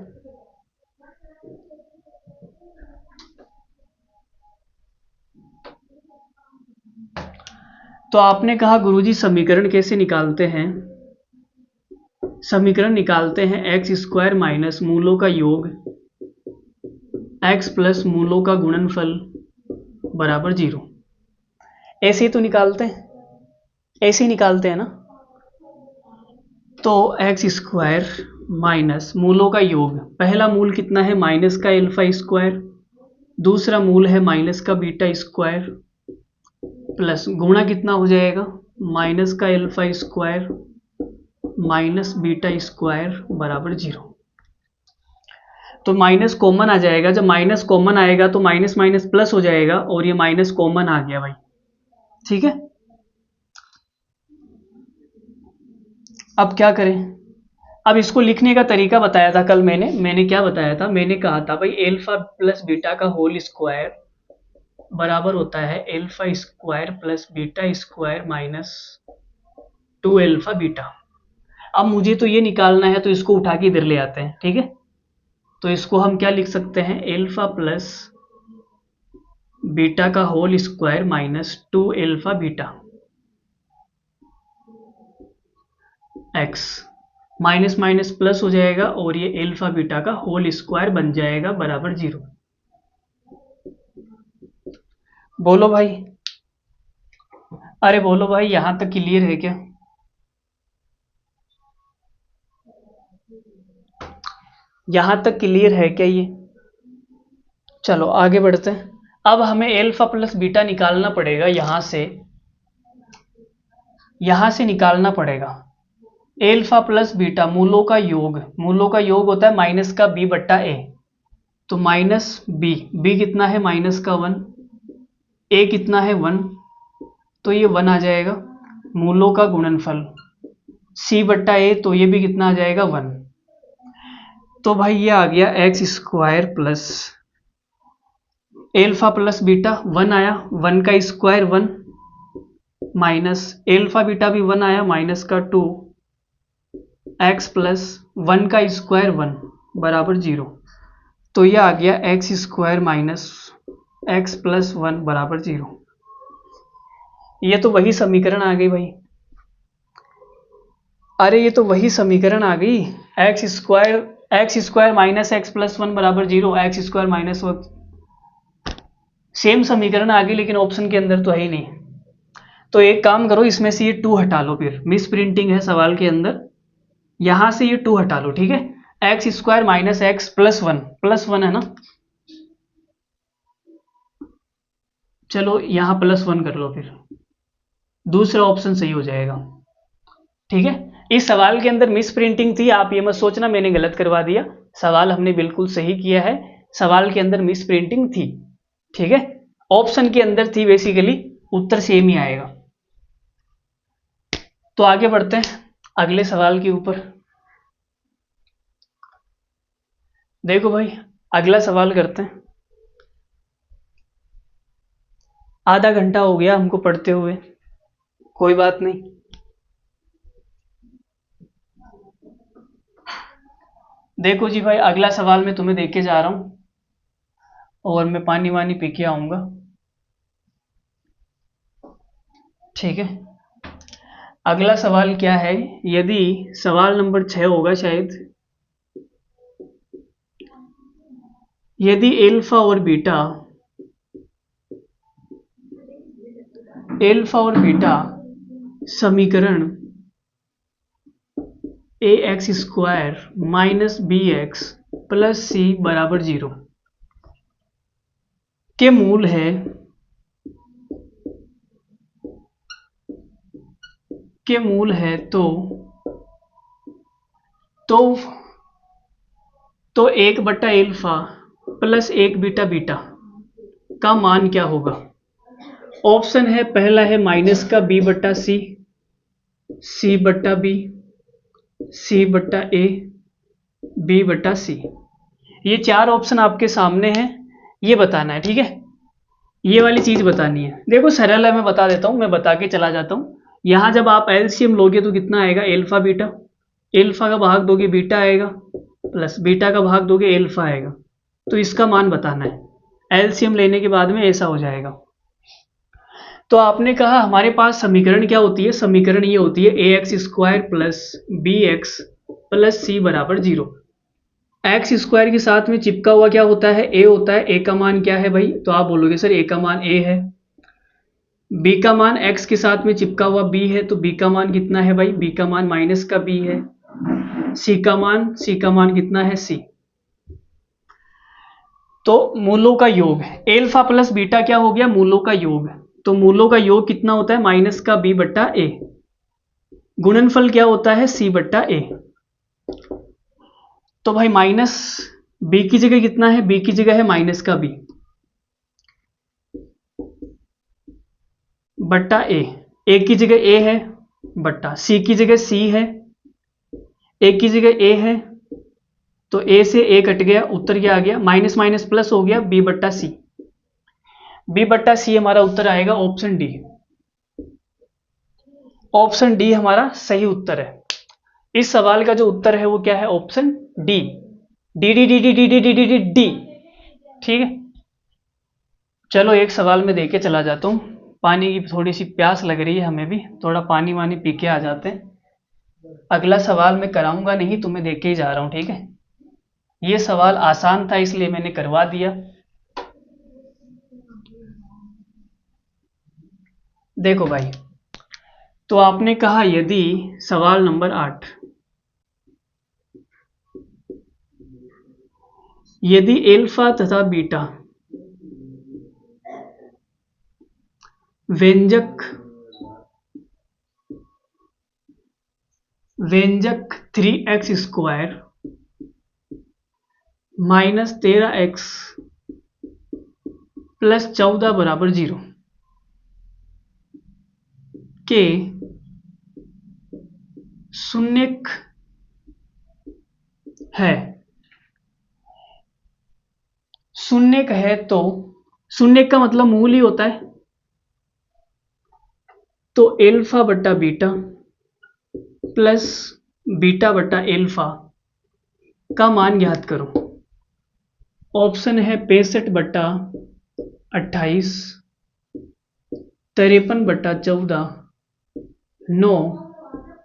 तो आपने कहा गुरुजी समीकरण कैसे निकालते हैं। समीकरण निकालते हैं एक्स स्क्वायर माइनस मूलों का योग एक्स प्लस मूलों का गुणनफल बराबर 0। ऐसे ही तो निकालते हैं, ऐसे ही निकालते हैं ना। तो एक्स स्क्वायर माइनस मूलों का योग, पहला मूल कितना है, माइनस का एल्फा स्क्वायर, दूसरा मूल है माइनस का बीटा स्क्वायर, प्लस गुणा कितना हो जाएगा, माइनस का alpha square minus beta square बराबर 0। तो माइनस कॉमन आ जाएगा, जब माइनस कॉमन आएगा तो माइनस माइनस प्लस हो जाएगा, और ये माइनस कॉमन आ गया भाई। ठीक है, अब क्या करें। अब इसको लिखने का तरीका बताया था कल मैंने क्या बताया था, मैंने कहा था भाई एल्फा प्लस बीटा का होल स्क्वायर बराबर होता है alpha square plus beta square minus 2 alpha beta. अब मुझे तो ये निकालना है, तो इसको उठा के इधर ले आते हैं। ठीक है, तो इसको हम क्या लिख सकते हैं, एल्फा प्लस बीटा का whole square minus 2 alpha beta x, minus minus plus हो जाएगा, और ये एल्फा बीटा का होल स्क्वायर बन जाएगा बराबर 0। बोलो भाई, अरे बोलो भाई, यहां तक क्लियर है क्या? यहां तक क्लियर है क्या ये? चलो आगे बढ़ते हैं। अब हमें एल्फा प्लस बीटा निकालना पड़ेगा, यहां से निकालना पड़ेगा। एल्फा प्लस बीटा मूलों का योग, मूलों का योग होता है माइनस का बी बट्टा ए। तो माइनस बी, बी कितना है माइनस का 1, ए कितना है 1, तो ये 1 आ जाएगा। मूलों का गुणनफल सी बट्टा ए, तो ये भी कितना आ जाएगा 1। तो भाई ये आ गया x square plus alpha plus beta 1 आया, 1 का स्क्वायर 1 माइनस एल्फा बीटा भी 1 आया, माइनस का 2 एक्स प्लस 1 का स्क्वायर 1 बराबर 0। तो ये आ गया x square minus x plus 1 बराबर 0। ये तो वही समीकरण आ गई भाई। अरे ये तो वही समीकरण आ गई, x square minus x plus 1 बराबर 0, एक्स स्क्वायर माइनस 1, सेम समीकरण आ गई, लेकिन ऑप्शन के अंदर तो है ही नहीं। तो एक काम करो, इसमें से ये 2 हटा लो, फिर मिस प्रिंटिंग है सवाल के अंदर, यहां से ये 2 हटा लो, ठीक है। X square minus x plus 1 है ना, चलो यहां प्लस 1 कर लो, फिर दूसरा ऑप्शन सही हो जाएगा, ठीक है। इस सवाल के अंदर मिस प्रिंटिंग थी, आप ये मत सोचना मैंने गलत करवा दिया, सवाल हमने बिल्कुल सही किया है, सवाल के अंदर मिस प्रिंटिंग थी, ठीक है। ऑप्शन के अंदर थी, बेसिकली उत्तर सेम ही आएगा। तो आगे बढ़ते हैं अगले सवाल के ऊपर। देखो भाई अगला सवाल करते हैं। आधा घंटा हो गया हमको पढ़ते हुए, कोई बात नहीं। देखो जी भाई, अगला सवाल मैं तुम्हें देख के जा रहा हूं, और मैं पानी वानी पी के आऊंगा, ठीक है। अगला सवाल क्या है, यदि सवाल नंबर 6 होगा शायद, यदि एल्फा और बीटा समीकरण a x square minus b x plus c बराबर 0 के मूल है, तो तो 1 बट्टा एल्फा प्लस 1 बीटा बीटा का मान क्या होगा? ऑप्शन है, पहला है माइनस का बी बट्टा सी, सी बट्टा बी, सी बट्टा ए, बी बट्टा सी। ये 4 ऑप्शन आपके सामने हैं, ये बताना है, ठीक है। ये वाली चीज बतानी है। देखो सरल है, मैं बता देता हूं, मैं बता के चला जाता हूं। यहां जब आप एलसीएम लोगे तो कितना आएगा, एल्फा बीटा, एल्फा का भाग दोगे बीटा आएगा, प्लस बीटा का भाग दोगे एल्फा आएगा। तो इसका मान बताना है, एलसीएम लेने के बाद में ऐसा हो जाएगा। तो आपने कहा हमारे पास समीकरण क्या होती है, समीकरण ये होती है a x square plus b x plus c बराबर 0। एक्स स्क्वायर के साथ में चिपका हुआ क्या होता है, ए होता है। ए का मान क्या है भाई, तो आप बोलोगे सर ए का मान ए है। बी का मान एक्स के साथ में चिपका हुआ बी है, तो बी का मान कितना है भाई, बी का मान माइनस का बी है। सी का मान कितना है, सी। तो मूलों का योग, एल्फा प्लस बीटा क्या हो गया, मूलों का योग। तो मूलों का योग कितना होता है, माइनस का बी बट्टा ए। गुणनफल क्या होता है, सी बट्टा ए। तो भाई माइनस बी की जगह कितना है, बी की जगह है माइनस का बी बट्टा ए की जगह ए है बट्टा सी की जगह सी है, ए की जगह ए है, तो ए से ए कट गया, उत्तर क्या आ गया, माइनस माइनस प्लस हो गया, बी बट्टा सी। बी बट्टा सी हमारा उत्तर आएगा ऑप्शन डी। ऑप्शन डी हमारा सही उत्तर है। इस सवाल का जो उत्तर है वो क्या है, option D. D D D D D D D D D D, ठीक है। चलो एक सवाल में देके चला जाता हूँ, पानी की थोड़ी सी प्यास लग रही है हमें भी, थोड़ा पानी वानी पी के आ जाते हैं। अगला सवाल मैं कराऊंगा नहीं, तुम्हें देके ही जा रहा हूँ, ठीक है। ये सवाल आसान था इसलिए मैंने करवा दिया। देखो भाई, तो आपने कहा यदि सवाल नंबर 8, यदि एल्फा तथा बीटा व्यंजक 3x² माइनस 13x प्लस 14 बराबर 0 के शून्यक है। शून्यक है तो शून्यक का मतलब मूल ही होता है, तो एल्फा बट्टा बीटा प्लस बीटा बट्टा एल्फा का मान ज्ञात करो। ऑप्शन है 65 बट्टा 28, 53 बट्टा 14, 9,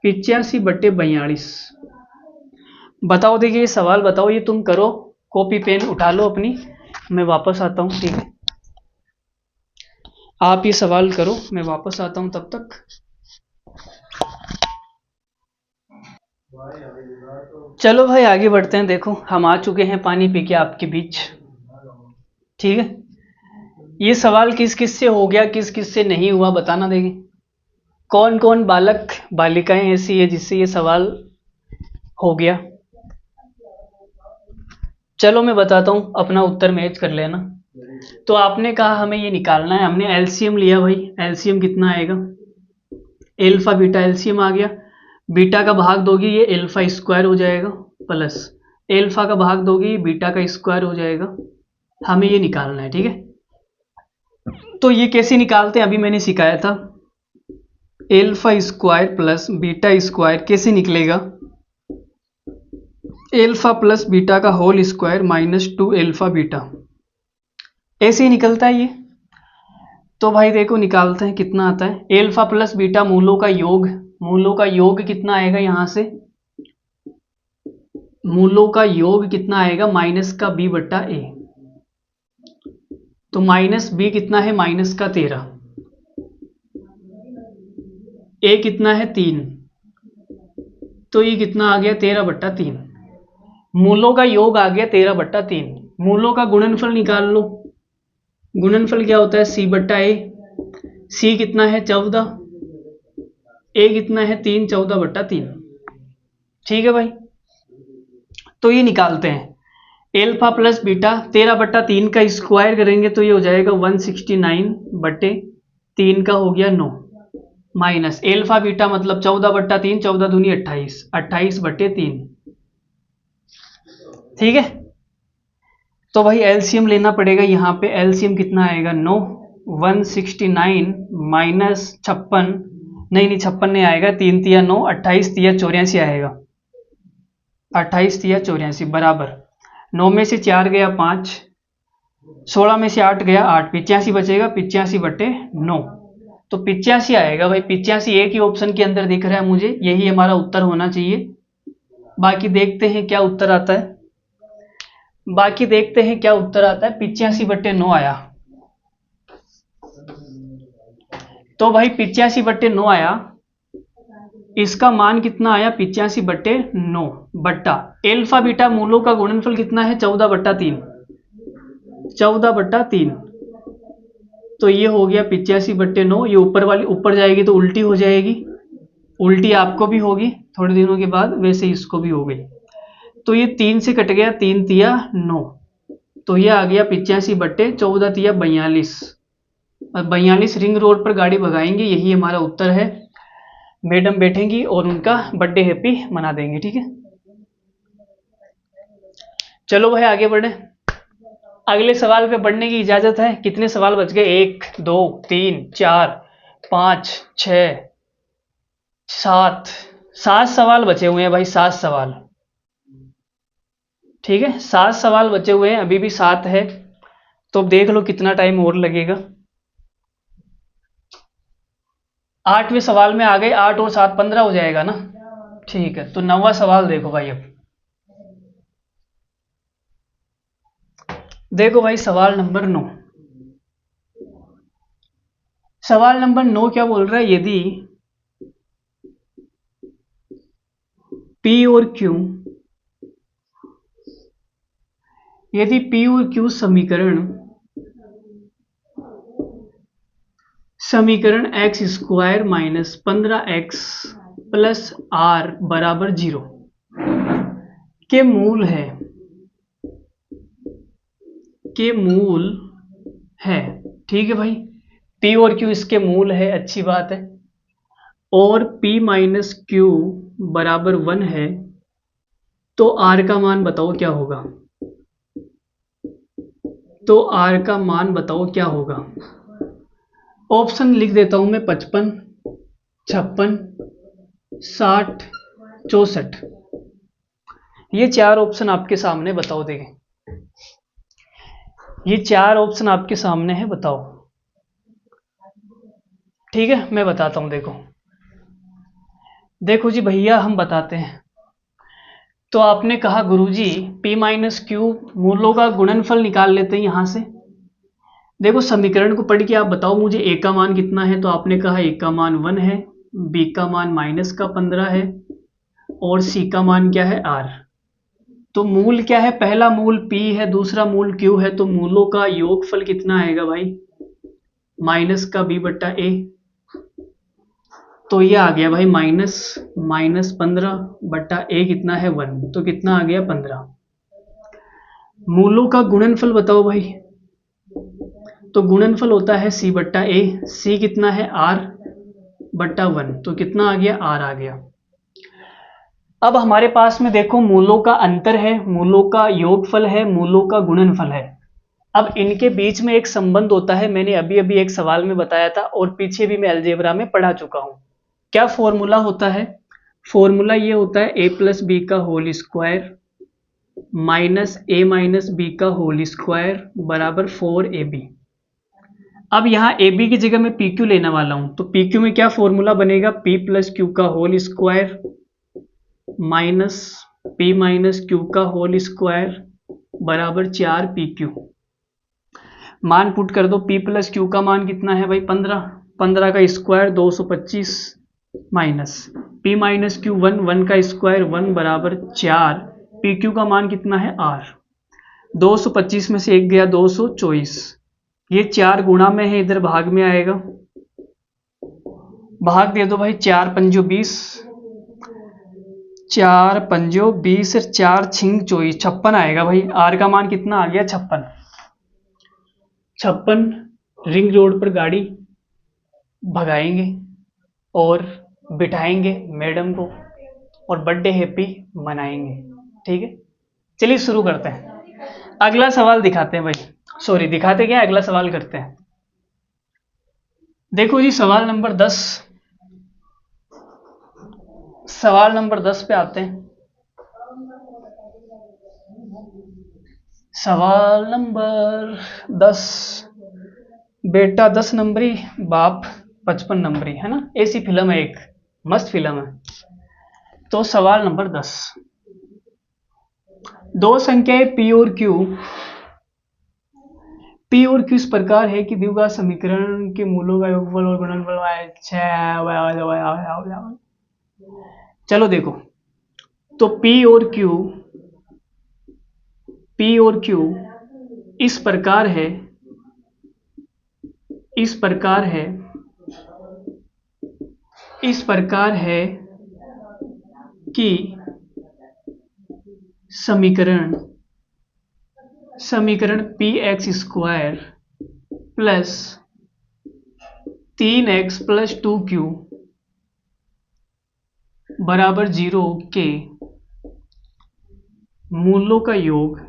85 बट्टे 42। बताओ, देखिए ये सवाल बताओ, ये तुम करो, कॉपी पेन उठा लो अपनी, मैं वापस आता हूँ। ठीक है, आप ये सवाल करो, मैं वापस आता हूँ तब तक। चलो भाई आगे बढ़ते हैं। देखो हम आ चुके हैं पानी पी के आपके बीच। ठीक है, ये सवाल किस किस से हो गया, किस किस से नहीं हुआ, बताना। देंगे कौन कौन बालक बालिकाएं ऐसी है जिससे ये सवाल हो गया। चलो मैं बताता हूँ, अपना उत्तर मैच कर लेना। तो आपने कहा हमें ये निकालना है, हमने एलसीएम लिया भाई। एलसीएम कितना आएगा, एल्फा बीटा एलसीएम आ गया। बीटा का भाग दोगी ये एल्फा स्क्वायर हो जाएगा, प्लस एल्फा का भाग दोगी बीटा का स्क्वायर हो जाएगा। हमें ये निकालना है। ठीक है, तो ये कैसे निकालते हैं अभी मैंने सिखाया था। Alpha square plus beta square कैसे निकलेगा, एल्फा प्लस बीटा का whole square minus 2 alpha beta, ऐसे ही निकलता है ये। तो भाई देखो निकालते हैं, कितना आता है। एल्फा प्लस बीटा मूलों का योग, मूलों का योग कितना आएगा यहां से, मूलों का योग कितना आएगा, माइनस का बी बट्टा ए। तो माइनस बी कितना है, माइनस का 13, ए कितना है 3, तो ये कितना आ गया 13 बट्टा 3। मूलों का योग आ गया 13 बट्टा 3। मूलों का गुणनफल निकाल लो। गुणनफल क्या होता है, सी बट्टा ए। सी कितना है 14, ए कितना है 3, 14 बट्टा 3। ठीक है भाई, तो ये निकालते हैं। एल्फा प्लस बीटा 13 बट्टा 3 का स्क्वायर करेंगे तो ये हो जाएगा 169 बट्टे 3 का हो गया 9, माइनस एल्फा बीटा मतलब 14 बट्टा 3, 14 दूनी 28, 28 बट्टे 3। ठीक है, तो भाई एलसीएम लेना पड़ेगा। यहाँ पे एलसीएम कितना आएगा 9, 169 माइनस 56, नहीं 56 नहीं आएगा, 3 तिया 9, 28 तिया 84 आएगा। 28 तिया 84 बराबर 9 में से 4 गया 5, 16 में से 8 गया 8, 85 बचेगा, 85 बटे 9। तो 85 आएगा भाई। 85 एक ही ऑप्शन के अंदर दिख रहा है मुझे, यही हमारा उत्तर होना चाहिए। बाकी देखते हैं क्या उत्तर आता है, बाकी देखते हैं क्या उत्तर आता है। 85 बट्टे 9 आया। तो भाई 85 बट्टे 9 आया, इसका मान कितना आया 85 बट्टे 9 बट्टा एल्फा बीटा मूलों का गुणनफल कितना है 14 बट्टा 3, 14 बट्टा 3। तो ये हो गया 85 बट्टे 9। ये ऊपर वाली ऊपर जाएगी तो उल्टी हो जाएगी, उल्टी आपको भी होगी थोड़े दिनों के बाद, वैसे इसको भी हो गई। तो ये 3 से कट गया, 3 तिया 9, तो ये आ गया 85 बट्टे 14 तिया 42। और 42 रिंग रोड पर गाड़ी भगाएंगे, यही हमारा उत्तर है। मैडम बैठेंगी और उनका बर्थडे हैप्पी मना देंगे। ठीक है, चलो भाई आगे बढ़े। अगले सवाल पे बढ़ने की इजाजत है। कितने सवाल बच गए, 1 2 3 4 5 6 7, 7 सवाल बचे हुए हैं भाई, 7 सवाल। ठीक है, 7 सवाल बचे हुए हैं, अभी भी 7 है। तो अब देख लो कितना टाइम और लगेगा। 8वें सवाल में आ गए, 8 और 7 15 हो जाएगा ना। ठीक है, तो 9वां सवाल देखो भाई। अब देखो भाई सवाल नंबर 9। सवाल नंबर 9 क्या बोल रहा है, यदि P और Q यदि P और Q समीकरण x square minus 15x plus r बराबर 0 के मूल है, ठीक है भाई। P और Q इसके मूल है, अच्छी बात है। और P माइनस Q बराबर 1 है, तो R का मान बताओ क्या होगा। ऑप्शन लिख देता हूं मैं, 55, 56, 60, 64। ये 4 ऑप्शन आपके सामने, बताओ देखें। ये 4 ऑप्शन आपके सामने है, बताओ। ठीक है, मैं बताता हूं। देखो जी भैया, हम बताते हैं। तो आपने कहा गुरुजी P माइनस Q मूलों का गुणनफल निकाल लेते हैं यहां से। देखो समीकरण को पढ़ के आप बताओ मुझे A का मान कितना है। तो आपने कहा A का मान 1 है, B का मान माइनस का 15 है और C का मान क्या है, R। तो मूल क्या है, पहला मूल P है, दूसरा मूल Q है। तो मूलों का योगफल कितना आएगा भाई, माइनस का B बट्टा A। तो ये आ गया भाई माइनस 15 बट्टा A कितना है 1, तो कितना आ गया 15। मूलों का गुणनफल बताओ भाई। तो गुणनफल होता है C बट्टा A, C कितना है R बट्टा 1, तो कितना आ गया, R आ गया। अब हमारे पास में देखो मूलों का अंतर है, मूलों का योगफल है, मूलों का गुणनफल है। अब इनके बीच में एक संबंध होता है, मैंने अभी अभी एक सवाल में बताया था और पीछे भी मैं अलजेब्रा में पढ़ा चुका हूं। क्या फॉर्मूला होता है, फॉर्मूला ये होता है a प्लस बी का whole square minus a minus B का होल स्क्वायर बराबर 4ab। अब यहाँ ab की जगह मैं pq लेने वाला हूं, तो pq में क्या फॉर्मूला बनेगा, p प्लस क्यू का whole square minus p minus q का होल स्क्वायर बराबर 4pq। मान पुट कर दो, p प्लस क्यू का मान कितना है भाई 15, 15 का square 225 minus p minus Q 1, 1 का स्क्वायर 1 बराबर 4, पी क्यू का मान कितना है r। 225 में से एक गया 224, ये 4 गुणा में है, इधर भाग में आएगा। भाग दे दो भाई, 4 पंजो 20, 4 पंजो 20 और 4 छिंग 24, 56 आएगा भाई। r का मान कितना आ गया 56। 56 रिंग रोड पर गाड़ी भगाएंगे और बिठाएंगे मैडम को और बर्थडे हैप्पी मनाएंगे। ठीक है, चलिए शुरू करते हैं। अगला सवाल दिखाते हैं भाई, सॉरी दिखाते क्या, अगला सवाल करते हैं। देखो जी सवाल नंबर 10, सवाल नंबर 10 पे आते हैं। सवाल नंबर 10, बेटा 10 नंबरी बाप 55 नंबरी, है ना, ऐसी फिल्म है, एक मस्त फिल्म है। तो सवाल नंबर 10, दो संख्याएं P और Q इस प्रकार है कि द्विघात समीकरण के मूलों का योगफल और गुणनफल चलो देखो, तो P और Q इस प्रकार है कि समीकरण px square plus 3x plus 2q बराबर 0 के मूलों का योग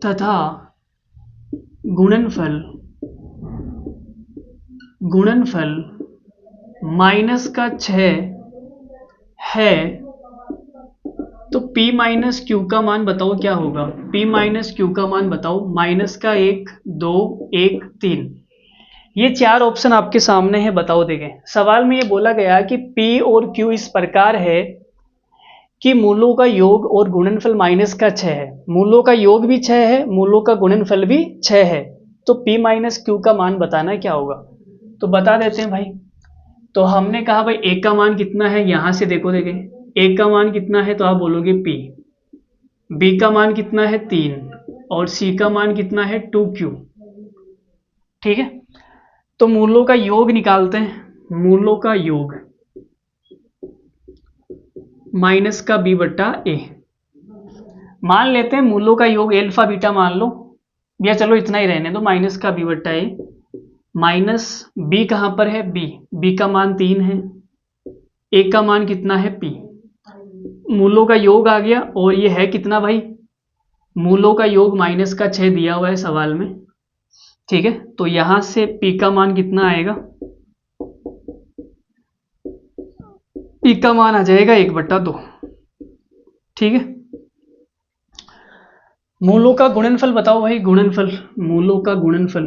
तथा गुणनफल माइनस का 6 है। तो P माइनस क्यू का मान बताओ क्या होगा, P माइनस क्यू का मान बताओ, माइनस का 1, 2, 1, 3। ये 4 ऑप्शन आपके सामने है, बताओ देखें। सवाल में ये बोला गया कि P और Q इस प्रकार है कि मूलों का योग और गुणनफल माइनस का 6 है। मूलों का योग भी 6 है, मूलों का गुणनफल भी 6 है। तो P माइनस क्यू का मान बताना क्या होगा, तो बता देते हैं भाई। तो हमने कहा भाई ए का मान कितना है, यहां से देखो देखे ए का मान कितना है तो आप बोलोगे पी, बी का मान कितना है 3 और सी का मान कितना है 2q। ठीक है, तो मूलों का योग निकालते हैं। मूलों का योग माइनस का बी बट्टा ए। मान लेते हैं मूलों का योग एल्फा बीटा मान लो, या चलो इतना ही रहने दो, माइनस का बी बट्टा ए। माइनस बी कहां पर है, बी का मान 3 है, ए का मान कितना है पी। मूलों का योग आ गया और ये है कितना भाई, मूलों का योग माइनस का 6 दिया हुआ है सवाल में। ठीक है, तो यहां से पी का मान कितना आएगा, पी का मान आ जाएगा 1/2। ठीक है, मूलों का गुणनफल बताओ भाई, गुणनफल मूलों का गुणनफल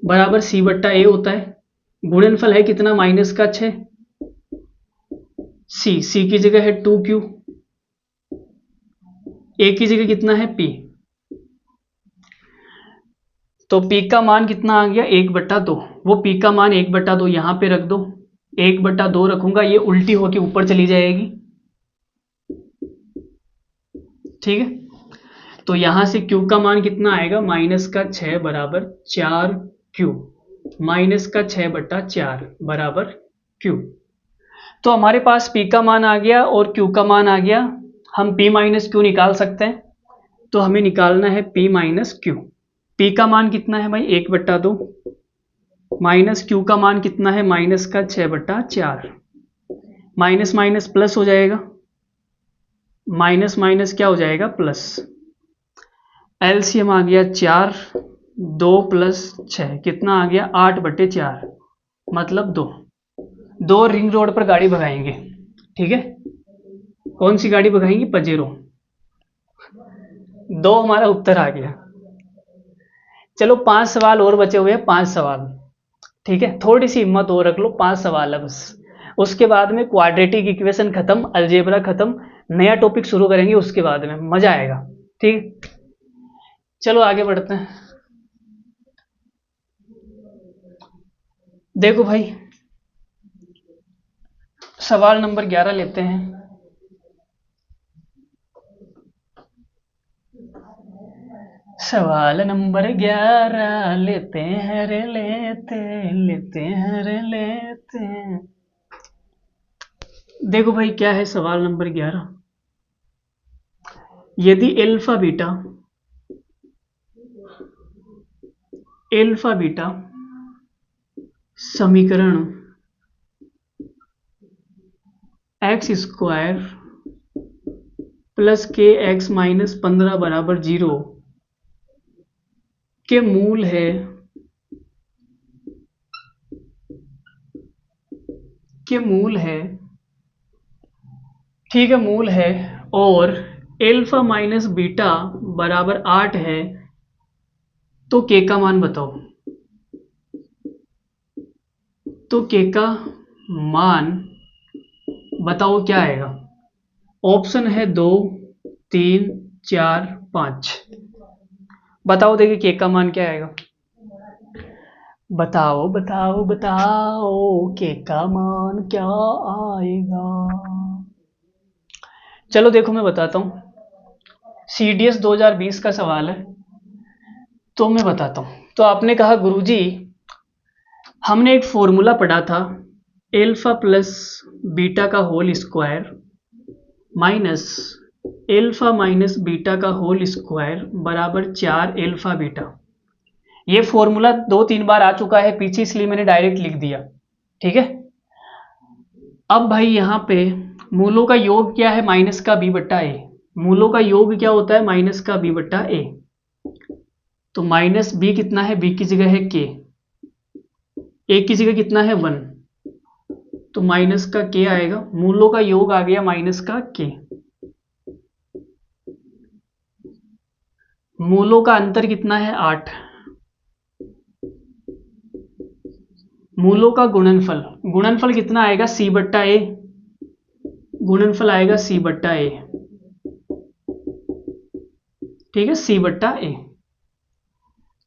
बराबर सी बट्टा ए होता है। गुणनफल है कितना, माइनस का 6, सी की जगह है 2q, ए की जगह कितना है p, तो p का मान कितना आ गया 1/2। वो p का मान 1/2 यहां पे रख दो, 1/2 रखूंगा, ये उल्टी होके ऊपर चली जाएगी। ठीक है, तो यहां से q का मान कितना आएगा, माइनस का 6 बराबर 4q, माइनस का 6/4 बराबर q। तो हमारे पास p का मान आ गया और q का मान आ गया। हम p माइनस क्यू निकाल सकते हैं, तो हमें निकालना है p माइनस क्यू। p का मान कितना है भाई 1/2, माइनस q का मान कितना है माइनस का 6/4, माइनस माइनस प्लस हो जाएगा, माइनस माइनस क्या हो जाएगा प्लस। एलसीएम आ गया 4, 2 प्लस 6 कितना आ गया 8/4, मतलब 2 रिंग रोड पर गाड़ी भगाएंगे। ठीक है, कौन सी गाड़ी भगाएंगे, पजेरो। 2 हमारा उत्तर आ गया। चलो 5 सवाल और बचे हुए हैं, 5 सवाल। ठीक है, थोड़ी सी हिम्मत और रख लो, 5 सवाल है बस। उसके बाद में क्वाड्रेटिक इक्वेशन खत्म, अलजेब्रा खत्म, नया टॉपिक शुरू करेंगे, उसके बाद में मजा आएगा। ठीक, चलो आगे बढ़ते हैं। देखो भाई, सवाल नंबर 11 लेते हैं। सवाल नंबर 11 लेते हैं रे, लेते हैं रे लेते हैं। देखो भाई क्या है सवाल नंबर 11, यदि एल्फा बीटा समीकरण x² प्लस के एक्स माइनस 15 बराबर 0 के मूल है, ठीक है मूल है, और एल्फा माइनस बीटा बराबर 8 है, तो के का मान बताओ। तो के का मान बताओ क्या आएगा। ऑप्शन है 2, 3, 4, 5। बताओ देखिए के का मान क्या आएगा, बताओ बताओ बताओ के का मान क्या आएगा। चलो देखो मैं बताता हूं, CDS 2020 का सवाल है, तो मैं बताता हूं। तो आपने कहा गुरुजी हमने एक फॉर्मूला पढ़ा था, एल्फा प्लस बीटा का whole square minus alpha minus beta का होल स्क्वायर बराबर 4 एल्फा बीटा। ये फॉर्मूला 2-3 बार आ चुका है पीछे, इसलिए मैंने डायरेक्ट लिख दिया। ठीक है, अब भाई यहाँ पे मूलों का योग क्या है, माइनस का बी बट्टा ए। मूलों का योग क्या होता है, माइनस का बी बट्टा ए। तो माइनस बी कितना है, बी की जगह है के, ए की जगह कितना है 1, तो माइनस का के आएगा। मूलों का योग आ गया माइनस का के। मूलों का अंतर कितना है 8। मूलों का गुणनफल कितना आएगा सी बट्टा ए, गुणनफल आएगा सी बट्टा ए। ठीक है, सी बट्टा ए,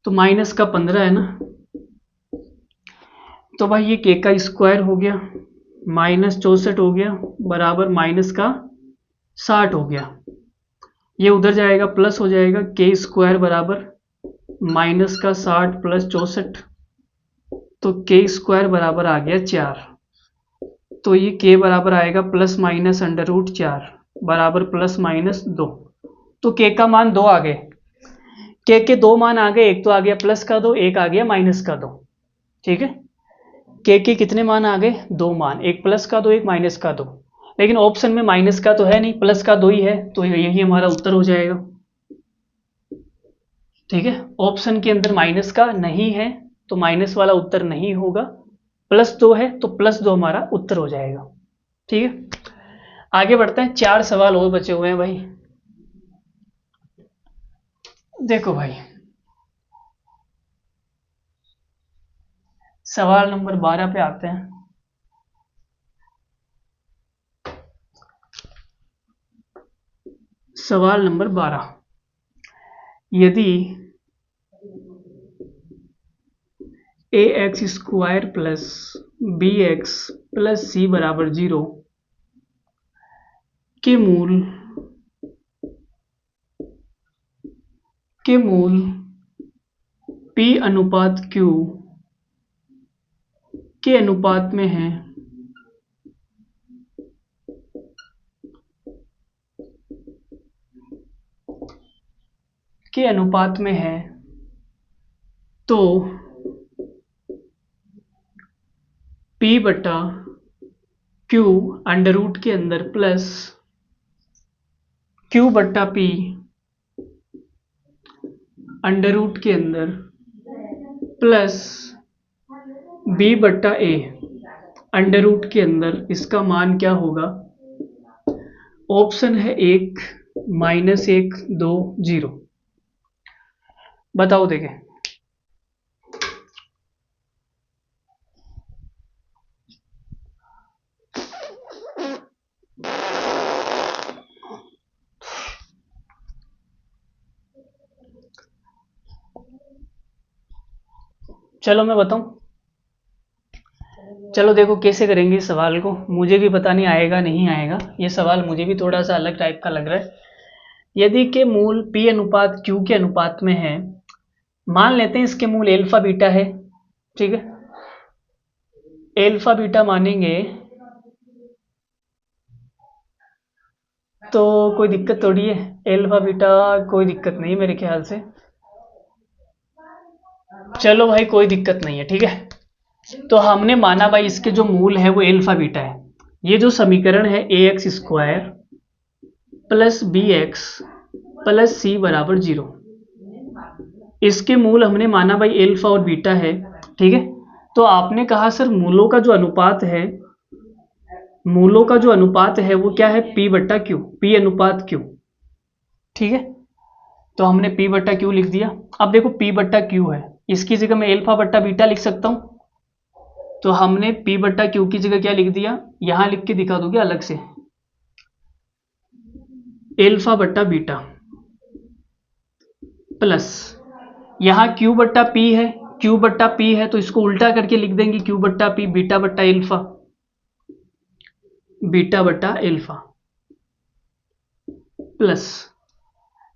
तो माइनस का 15 है ना। तो भाई ये के का स्क्वायर हो गया माइनस 64 हो गया बराबर माइनस का 60 हो गया। ये उधर जाएगा प्लस हो जाएगा के स्क्वायर बराबर माइनस का 60 प्लस 64, तो के स्क्वायर बराबर आ गया 4। तो ये के बराबर आएगा प्लस माइनस अंडर रूट 4 बराबर प्लस माइनस 2। तो के का मान 2 आ गए। के 2 मान आ गए, एक तो आ गया प्लस का 2, एक आ गया माइनस का 2। ठीक है, के कितने मान आ गए? 2 मान, एक प्लस का 2 एक माइनस का 2। लेकिन ऑप्शन में माइनस का तो है नहीं, प्लस का 2 ही है, तो यही हमारा उत्तर हो जाएगा। ठीक है, ऑप्शन के अंदर माइनस का नहीं है तो माइनस वाला उत्तर नहीं होगा, प्लस 2 है तो प्लस 2 हमारा उत्तर हो जाएगा। ठीक है, आगे बढ़ते हैं। 4 सवाल और बचे हुए हैं भाई। देखो भाई, सवाल नंबर 12 पे आते हैं। सवाल नंबर 12, यदि a x square plus b x plus c बराबर 0 के मूल P अनुपात Q के अनुपात में है, तो P बटा Q अंडर रूट के अंदर प्लस Q बटा P अंडर रूट के अंदर प्लस B बटा A अंडर रूट के अंदर, इसका मान क्या होगा? ऑप्शन है 1, -1, 2, 0। बताओ देखें। चलो मैं बताऊं। चलो देखो कैसे करेंगे इस सवाल को, मुझे भी पता नहीं आएगा नहीं आएगा, ये सवाल मुझे भी थोड़ा सा अलग टाइप का लग रहा है। यदि के मूल P अनुपात Q के अनुपात में है, मान लेते हैं इसके मूल एल्फा बीटा है। ठीक है, एल्फा बीटा मानेंगे तो कोई दिक्कत थोड़ी है, एल्फा बीटा कोई दिक्कत नहीं मेरे ख्याल से। चलो भाई कोई दिक्कत नहीं है। ठीक है, तो हमने माना भाई इसके जो मूल है वो एल्फा बीटा है। ये जो समीकरण है a x square plus b x plus c बराबर 0, इसके मूल हमने माना भाई एल्फा और बीटा है। ठीक है, तो आपने कहा सर मूलों का जो अनुपात है वो क्या है? P बट्टा Q, P अनुपात Q। ठीक है, तो हमने P बट्टा Q लिख दिया। अब देखो P बट्टा Q है, इसकी जगह मैं एल्फा बट्टा बीटा लिख सकता हूं, तो हमने P बट्टा Q की जगह क्या लिख दिया, यहां लिख के दिखा दोगे अलग से, एल्फा बट्टा बीटा प्लस यहां Q बट्टा P है, Q बट्टा P है तो इसको उल्टा करके लिख देंगे Q बट्टा P, बीटा बट्टा एल्फा, बीटा बट्टा एल्फा प्लस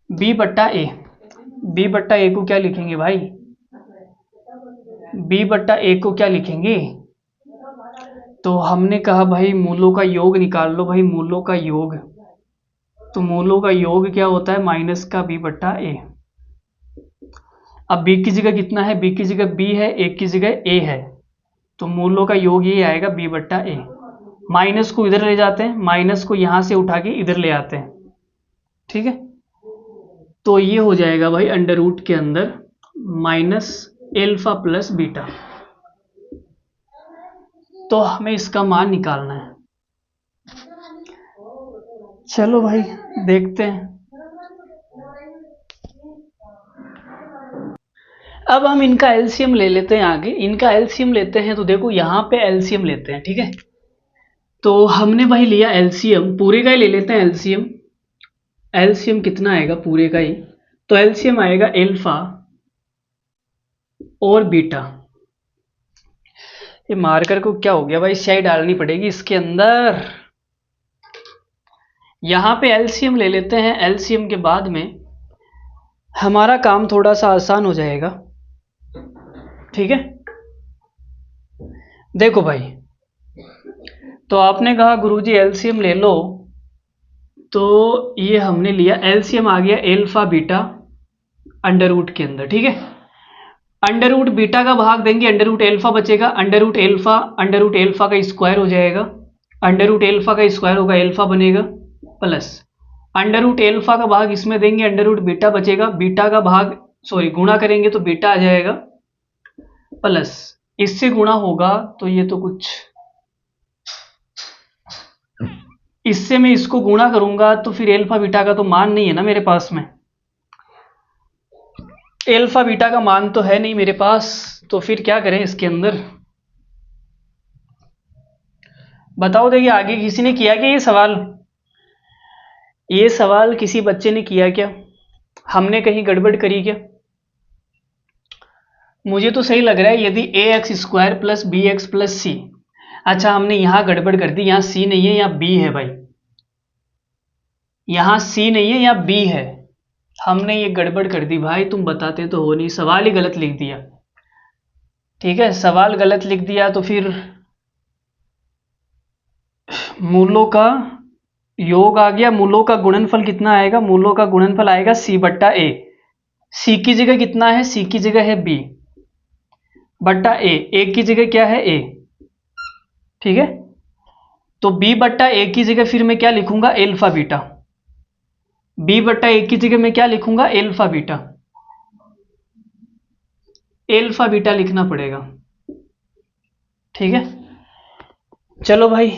B बट्टा A। B बट्टा A को क्या लिखेंगे भाई? B बट्टा A को क्या लिखेंगे? तो हमने कहा भाई मूलों का योग निकाल लो भाई, मूलों का योग। तो मूलों का योग क्या होता है? माइनस का B बट्टा A। अब B की जगह कितना है? B की जगह B है, A की जगह A है, तो मूलों का योग ये आएगा B बट्टा A। माइनस को इधर ले जाते हैं, माइनस को यहां से उठा के इधर ले आते हैं। ठीक है, तो ये हो जाएगा भाई अंडर रूट के अंदर माइनस एल्फा प्लस बीटा। तो हमें इसका मान निकालना है। चलो भाई देखते हैं। अब हम इनका एलसीएम ले लेते हैं। आगे इनका एलसीएम लेते हैं, तो देखो यहाँ पे एलसीएम लेते हैं। ठीक है, तो हमने भाई लिया एलसीएम, पूरे का ही ले लेते हैं एलसीएम। एलसीएम कितना आएगा पूरे का ही? तो एलसीएम आएगा एल्फा और बीटा। ये मार्कर को क्या हो गया भाई, स्याही डालनी पड़ेगी इसके अंदर। यहाँ पे एलसीएम ले लेते हैं, एलसीएम के बाद में हमारा काम थोड़ा सा आसान हो जाएगा। ठीक है, देखो भाई, तो आपने कहा गुरुजी एलसीएम ले लो, तो ये हमने लिया, एलसीएम आ गया एल्फा बीटा अंडर रूट के अंदर। ठीक है, अंडर रूट बीटा का भाग देंगे, अंडर रूट एल्फा बचेगा, अंडर रूट एल्फा का स्क्वायर हो जाएगा, अंडर रूट एल्फा का स्क्वायर होगा, एल्फा बनेगा, प्लस अंडर रूट एल्फा का भाग इसमें देंगे, अंडर रूट बीटा बचेगा, बीटा का भाग गुणा करेंगे तो बीटा आ जाएगा, प्लस इससे गुणा होगा तो ये तो कुछ, इससे मैं इसको गुणा करूंगा तो फिर एल्फा बीटा का तो मान नहीं है ना मेरे पास में, एल्फा बीटा का मान तो है नहीं मेरे पास, तो फिर क्या करें इसके अंदर, बताओ। देखिए आगे किसी ने किया क्या ये सवाल किसी बच्चे ने किया क्या, हमने कहीं गड़बड़ करी क्या? मुझे तो सही लग रहा है, यदि a x square plus b x plus c, अच्छा हमने यहां गड़बड़ कर दी, यहां सी नहीं है यहाँ बी है भाई, यहां सी नहीं है यहाँ बी है, हमने ये गड़बड़ कर दी भाई, तुम बताते तो हो नहीं, सवाल ही गलत लिख दिया। ठीक है, सवाल गलत लिख दिया तो फिर मूलों का योग आ गया, मूलों का गुणनफल कितना आएगा, मूलों का गुणनफल आएगा सी बट्टा ए, सी की जगह कितना है, सी की जगह है बी बट्टा ए की जगह क्या है ए। ठीक है, तो बी बट्टा ए की जगह फिर मैं क्या लिखूंगा, एल्फा बीटा, बी बट्टा ए की जगह मैं क्या लिखूंगा, एल्फा बीटा, एल्फा बीटा लिखना पड़ेगा। ठीक है, चलो भाई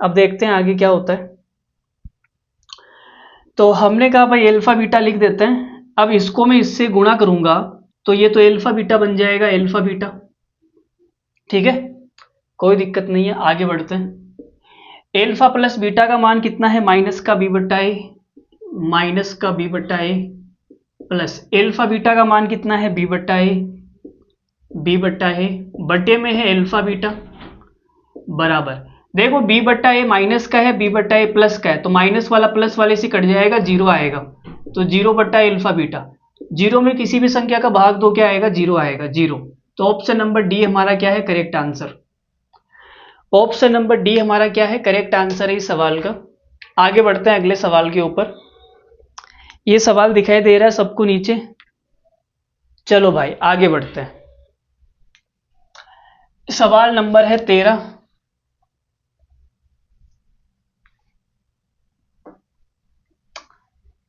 अब देखते हैं आगे क्या होता है। तो हमने कहा भाई एल्फा बीटा लिख देते हैं, अब इसको मैं इससे गुणा करूंगा तो ये तो एल्फा बीटा बन जाएगा, एल्फा बीटा। ठीक है, कोई दिक्कत नहीं है, आगे बढ़ते हैं। एल्फा प्लस बीटा का मान कितना है, माइनस का बी बट्टा ए, माइनस का बी बट्टा ए, प्लस एल्फा बीटा का मान कितना है, बी बट्टा ए, बी बट्टा ए बट्टे में है एल्फा बीटा, बराबर, देखो बी बट्टा ए माइनस का है, बी बट्टा ए प्लस का है, तो माइनस वाला प्लस वाले से कट जाएगा, जीरो आएगा, तो जीरो बट्टा एल्फा बीटा, जीरो में किसी भी संख्या का भाग दो क्या आएगा, जीरो आएगा, जीरो। तो ऑप्शन नंबर डी हमारा क्या है, correct answer, option number D हमारा क्या है, करेक्ट आंसर है इस सवाल का। आगे बढ़ते हैं अगले सवाल के ऊपर, ये सवाल दिखाई दे रहा है सबको नीचे, चलो भाई आगे बढ़ते हैं। सवाल नंबर है 13,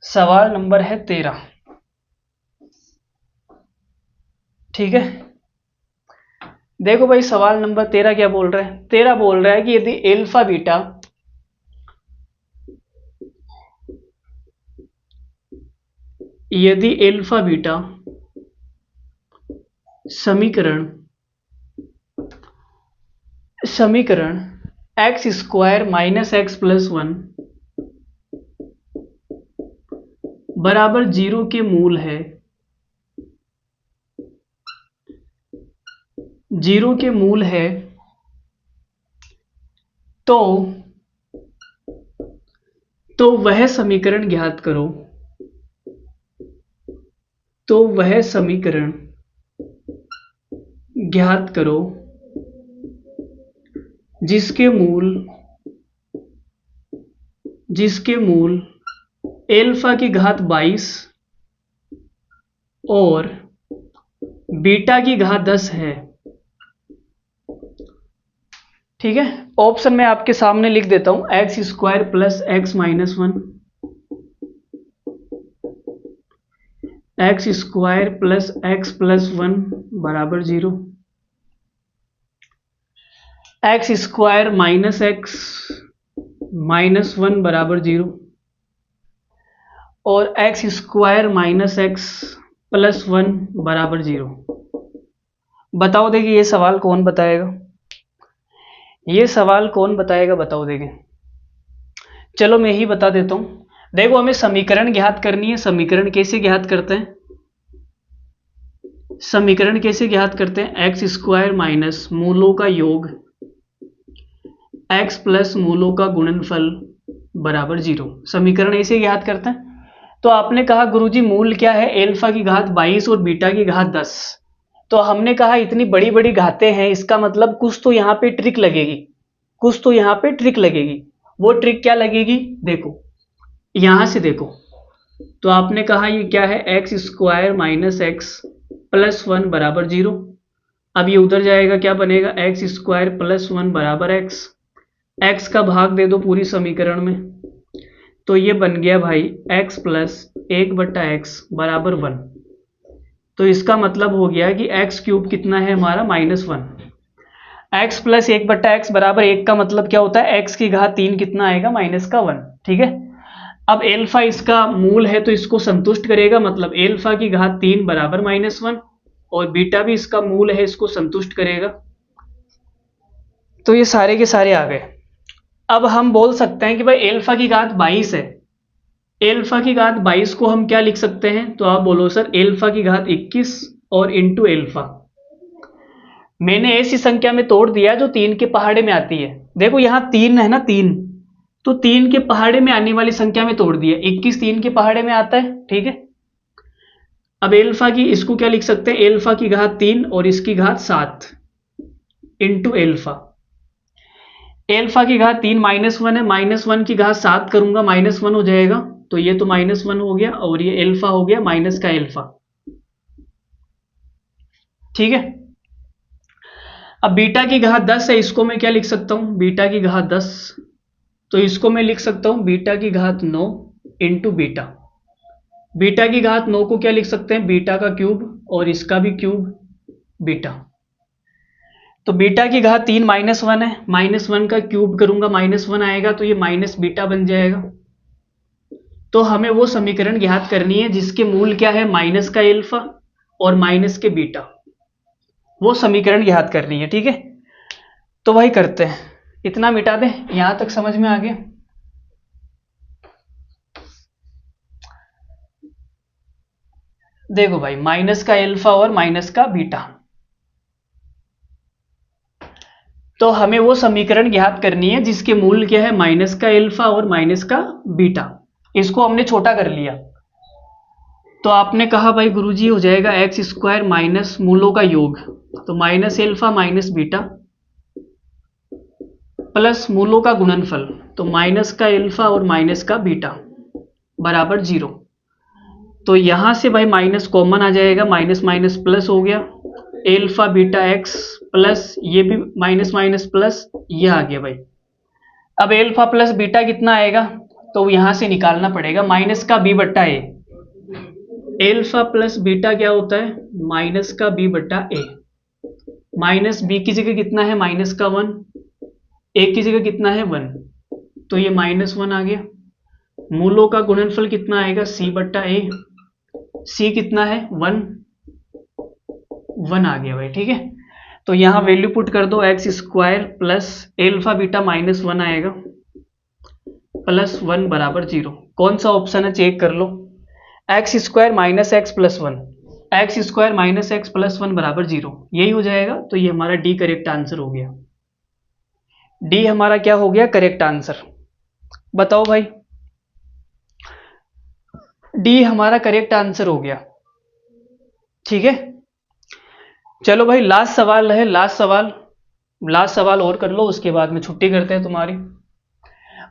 सवाल नंबर है 13। ठीक है, देखो भाई सवाल नंबर 13 क्या बोल रहा है, 13 बोल रहा है कि यदि एल्फा बीटा समीकरण x square minus x plus one बराबर जीरो के मूल है, जीरो के मूल है, तो वह समीकरण ज्ञात करो, तो वह समीकरण ज्ञात करो जिसके मूल एल्फा की घात 22 और बीटा की घात 10 है। ठीक है, ऑप्शन में आपके सामने लिख देता हूं, x square plus x minus one, x square plus x plus one बराबर zero, x square minus x minus one बराबर जीरो, और x square minus x plus one बराबर जीरो। बताओ देखिए ये सवाल कौन बताएगा, ये सवाल कौन बताएगा, बताओ देखिए। चलो मैं ही बता देता हूं, देखो हमें समीकरण ज्ञात करनी है, समीकरण कैसे ज्ञात करते हैं, समीकरण कैसे ज्ञात करते हैं, एक्स स्क्वायर माइनस मूलों का योग एक्स प्लस मूलों का गुणनफल बराबर 0। समीकरण ऐसे ज्ञात करते हैं। तो आपने कहा गुरुजी मूल क्या है, एल्फा की घात 22 और बीटा की घात 10। तो हमने कहा इतनी बड़ी बड़ी घातें हैं, इसका मतलब कुछ तो यहाँ पे ट्रिक लगेगी, कुछ तो यहाँ पे ट्रिक लगेगी। वो ट्रिक क्या लगेगी, देखो यहां से देखो। तो आपने कहा ये क्या है, x square minus x plus 1 बराबर 0। अब ये उधर जाएगा, क्या बनेगा, एक्स स्क्वायर प्लस 1 बराबर एक्स। एक्स का भाग दे दो पूरी समीकरण में, तो ये बन गया भाई एक्स प्लस 1/x बराबर 1। तो इसका मतलब हो गया कि एक्स क्यूब कितना है हमारा, -1। एक्स प्लस 1/x बराबर 1 का मतलब क्या होता है, एक्स की घात 3 कितना आएगा, -1। ठीक है। अब एल्फा इसका मूल है तो इसको संतुष्ट करेगा, मतलब एल्फा की घात 3 बराबर -1, और बीटा भी इसका मूल है, इसको संतुष्ट करेगा। तो ये सारे के सारे आ गए। अब हम बोल सकते हैं कि भाई एल्फा की घात 22 है, एल्फा की घात 22 को हम क्या लिख सकते हैं, तो आप बोलो सर एल्फा की घात 21 और इंटू एल्फा। मैंने ऐसी संख्या में तोड़ दिया जो 3 के पहाड़े में आती है। देखो यहाँ 3 है ना, 3, तो 3 के पहाड़े में आने वाली संख्या में तोड़ दिया, 21 3 के पहाड़े में आता है। ठीक है। अब एल्फा की, इसको क्या लिख सकते हैं, एल्फा की घात 3 और इसकी घात 7 इंटू एल्फा। एल्फा की घात 3 -1 है, -1 की घात 7 करूंगा -1 हो जाएगा, तो ये तो -1 हो गया, और ये एल्फा हो गया माइनस का एल्फा। ठीक है। अब बीटा की घात 10 है, इसको मैं क्या लिख सकता हूं, बीटा की घात 10, तो इसको मैं लिख सकता हूं बीटा की घात 9 इंटू बीटा। बीटा की घात 9 को क्या लिख सकते हैं, बीटा का क्यूब, और इसका भी क्यूब बीटा। तो बीटा की घात 3 -1 है, -1 का क्यूब करूंगा -1 आएगा, तो ये माइनस बीटा बन जाएगा। तो हमें वो समीकरण ज्ञात करनी है जिसके मूल क्या है, माइनस का एल्फा और माइनस के बीटा, वो समीकरण ज्ञात करनी है। ठीक है। तो वही करते हैं, इतना मिटा दें, यहां तक समझ में आ गया। देखो भाई माइनस का एल्फा और माइनस का बीटा, तो हमें वो समीकरण ज्ञात करनी है जिसके मूल क्या है, माइनस का एल्फा और माइनस का बीटा। इसको हमने छोटा कर लिया, तो आपने कहा भाई गुरुजी हो जाएगा एक्स स्क्वायर माइनस मूलों का योग, तो minus alpha minus beta plus मूलों का गुणनफल, तो माइनस का एल्फा और माइनस का बीटा बराबर 0। तो यहां से भाई माइनस कॉमन आ जाएगा, माइनस माइनस प्लस हो गया, एल्फा बीटा एक्स प्लस ये भी माइनस माइनस प्लस, ये आ गया भाई। अब एल्फा प्लस बीटा कितना आएगा, तो यहां से निकालना पड़ेगा माइनस का b बट्टा ए। एल्फा प्लस बीटा क्या होता है, माइनस का b बट्टा ए। माइनस b की जगह कितना है, माइनस का 1, ए की जगह कितना है 1, तो ये -1 आ गया। मूलों का गुणनफल कितना आएगा, c बट्टा ए, c कितना है 1 आ गया भाई। ठीक है। तो यहां वैल्यू पुट कर दो, x square plus alpha beta -1 आएगा प्लस 1 बराबर 0। कौन सा ऑप्शन है चेक कर लो, x square minus x plus 1, x square minus x plus 1 बराबर 0, यही हो जाएगा। तो ये हमारा डी करेक्ट आंसर हो गया, डी हमारा क्या हो गया, करेक्ट आंसर। बताओ भाई, डी हमारा करेक्ट आंसर हो गया। ठीक है। चलो भाई लास्ट सवाल है, लास्ट सवाल और कर लो, उसके बाद में छुट्टी करते हैं तुम्हारी।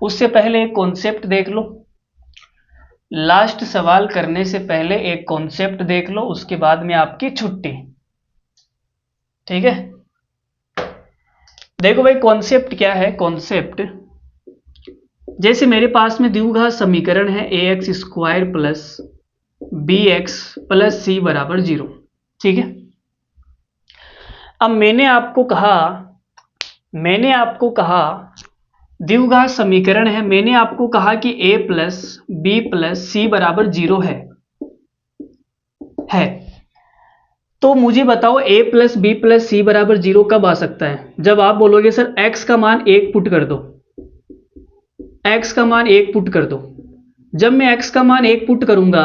उससे पहले एक कॉन्सेप्ट देख लो, लास्ट सवाल करने से पहले एक कॉन्सेप्ट देख लो, उसके बाद में आपकी छुट्टी। ठीक है। देखो भाई कॉन्सेप्ट क्या है, कॉन्सेप्ट जैसे मेरे पास में द्विघात समीकरण है a x square plus b x plus c बराबर 0। ठीक है। अब मैंने आपको कहा द्विघात समीकरण है, मैंने आपको कहा कि a plus b plus c बराबर 0 है। तो मुझे बताओ a plus b plus c बराबर 0 कब आ सकता है, जब आप बोलोगे सर x का मान 1 पुट कर दो, x का मान 1 पुट कर दो। जब मैं x का मान 1 पुट करूंगा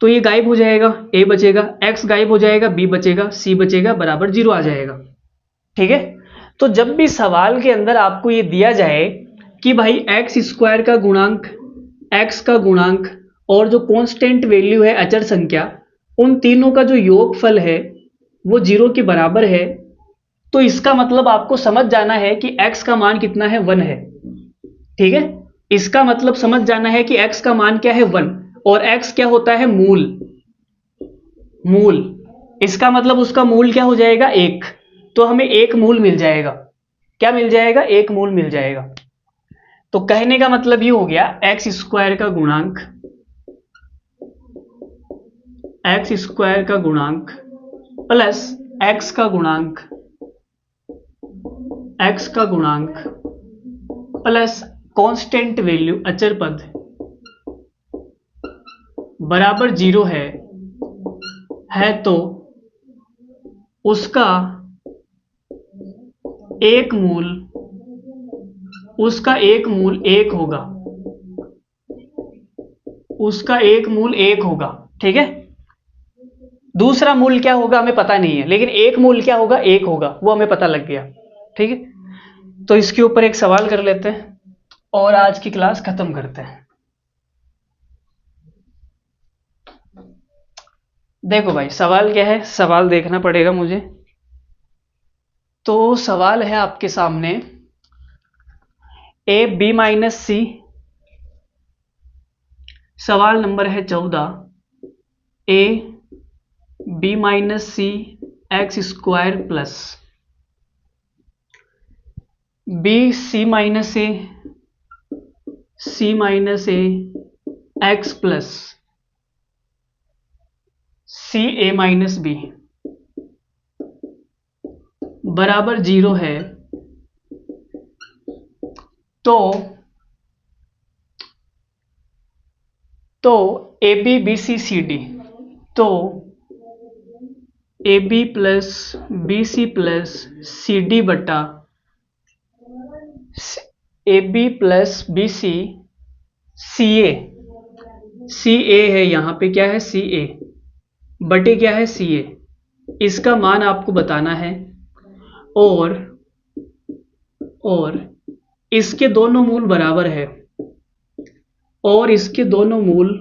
तो ये गायब हो जाएगा, a बचेगा, x गायब हो जाएगा, b बचेगा, c बचेगा, बराबर 0 आ जाएगा। ठीक है, तो जब भी सवाल के अंदर आपको ये दिया जाए कि भाई एक्स स्क्वायर का गुणांक, x का गुणांक और जो कांस्टेंट वैल्यू है अचर संख्या, उन तीनों का जो योगफल है वो 0 के बराबर है, तो इसका मतलब आपको समझ जाना है कि x का मान कितना है, 1 है। ठीक है, इसका मतलब समझ जाना है कि x का मान क्या है, 1, और x क्या होता है, मूल। मूल, इसका मतलब उसका मूल क्या हो जाएगा, 1। तो हमें एक मूल मिल जाएगा। क्या मिल जाएगा, एक मूल मिल जाएगा। तो कहने का मतलब ये हो गया एक्स स्क्वायर का गुणांक, एक्स स्क्वायर का गुणांक प्लस एक्स का गुणांक, एक्स का गुणांक प्लस कांस्टेंट वैल्यू अचर पद बराबर 0 है तो उसका एक मूल, उसका एक मूल 1 होगा, उसका एक मूल 1 होगा। ठीक है, दूसरा मूल क्या होगा हमें पता नहीं है, लेकिन एक मूल क्या होगा, 1 होगा, वो हमें पता लग गया। ठीक है, तो इसके ऊपर एक सवाल कर लेते हैं और आज की क्लास खत्म करते हैं। देखो भाई सवाल क्या है, सवाल देखना पड़ेगा मुझे। तो सवाल है आपके सामने ए बी माइनस सी, सवाल नंबर है 14, a B minus c x square plus B C minus A, c minus a x plus C A minus B बराबर 0 है, तो a b b c c d, तो a b plus B c plus c d बटा a b plus B c c a, c a है यहाँ पे, क्या है, सी ए बटे क्या है, सी ए, इसका मान आपको बताना है। और इसके दोनों मूल बराबर है, और इसके दोनों मूल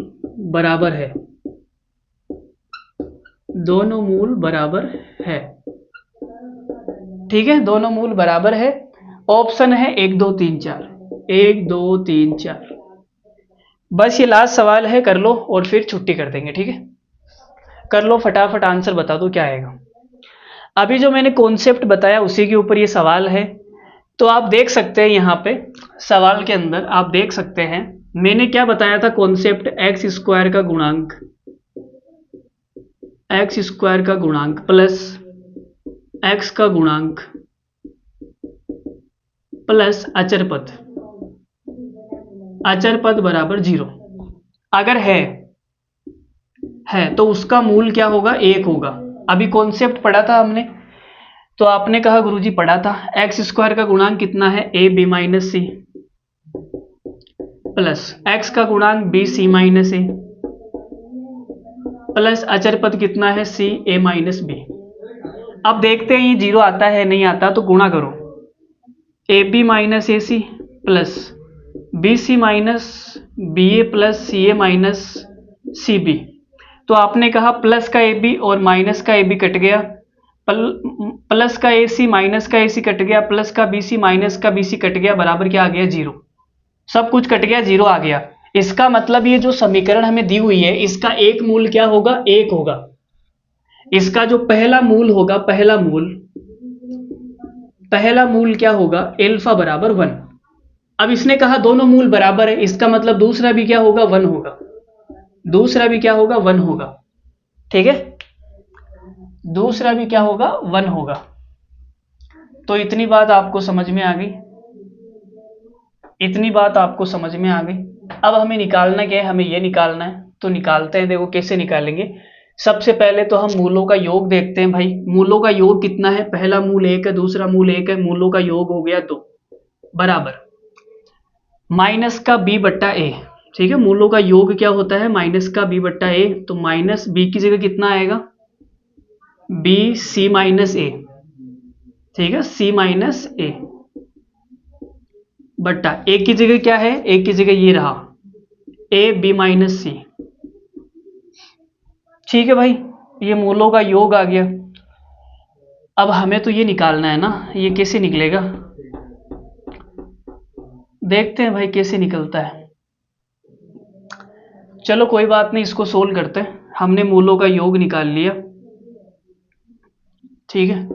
बराबर है, दोनों मूल बराबर है। ठीक है, दोनों मूल बराबर है। ऑप्शन है 1 2 3 4, 1 2 3 4। बस ये लास्ट सवाल है, कर लो और फिर छुट्टी कर देंगे। ठीक है, कर लो फटाफट, आंसर बता दो क्या आएगा। अभी जो मैंने कॉन्सेप्ट बताया उसी के ऊपर ये सवाल है। तो आप देख सकते हैं यहाँ पे सवाल के अंदर आप देख सकते हैं मैंने क्या बताया था कॉन्सेप्ट, एक्स स्क्वायर का गुणांक, एक्स स्क्वायर का गुणांक प्लस एक्स का गुणांक प्लस अचर पद, अचर पद बराबर 0। अगर है तो उसका मूल क्या होगा, 1 होगा। अभी कॉन्सेप्ट पढ़ा था हमने, तो आपने कहा गुरुजी पढ़ा था, एक्स स्क्वायर का गुणांक कितना है, A B minus C plus x का गुणांक B C minus A plus अचर पद कितना है, सी ए माइनस बी। अब देखते हैं ये 0 आता है नहीं आता, तो गुणा करो, A B minus A C plus B C minus B A plus C A minus C B. तो आपने कहा प्लस का ए बी और माइनस का ए बी कट गया, प्लस का ए सी माइनस का ए सी कट गया, प्लस का बी सी माइनस का बी सी कट गया, बराबर क्या आ गया, 0। सब कुछ कट गया, 0 आ गया। इसका मतलब ये जो समीकरण हमें दी हुई है इसका एक मूल क्या होगा, 1 होगा। इसका जो पहला मूल होगा, पहला मूल क्या होगा, एल्फा बराबर 1। अब इसने कहा दोनों मूल बराबर है, इसका मतलब दूसरा भी क्या होगा, 1 होगा, दूसरा भी क्या होगा, 1 होगा। ठीक है, दूसरा भी क्या होगा, 1 होगा। तो इतनी बात आपको समझ में आ गई, इतनी बात आपको समझ में आ गई। अब हमें निकालना क्या है, हमें ये निकालना है, तो निकालते हैं। देखो कैसे निकालेंगे, सबसे पहले तो हम मूलों का योग देखते हैं। भाई मूलों का योग कितना है, पहला मूल 1 है, दूसरा मूल 1 है, मूलों का योग हो गया 2 बराबर माइनस का b बट्टा ए, ठीक है, मूलों का योग क्या होता है, माइनस का b बट्टा ए, तो माइनस b की जगह कितना आएगा, b c माइनस ए, ठीक है, c माइनस ए बट्टा ए की जगह क्या है, ए की जगह ये रहा ए बी माइनस सी। ठीक है भाई, ये मूलों का योग आ गया। अब हमें तो ये निकालना है ना, ये कैसे निकलेगा, देखते हैं भाई कैसे निकलता है। चलो कोई बात नहीं, इसको सोल्व करते हैं। हमने मूलों का योग निकाल लिया, ठीक है।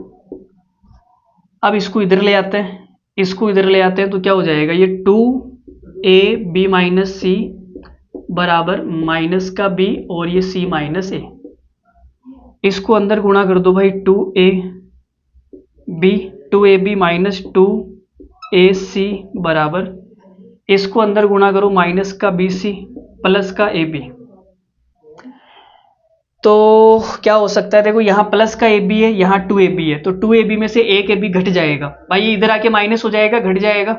अब इसको इधर ले आते हैं, इसको इधर ले आते हैं तो क्या हो जाएगा, ये 2ab माइनस सी बराबर माइनस का b और ये c माइनस ए। इसको अंदर गुणा कर दो भाई, 2ab माइनस 2ac बराबर, इसको अंदर गुणा करो माइनस का bc प्लस का ab। तो क्या हो सकता है, देखो यहाँ प्लस का ab है, यहाँ 2ab है, तो 2ab में से एक ab घट जाएगा भाई, ये इधर आके माइनस हो जाएगा, घट जाएगा,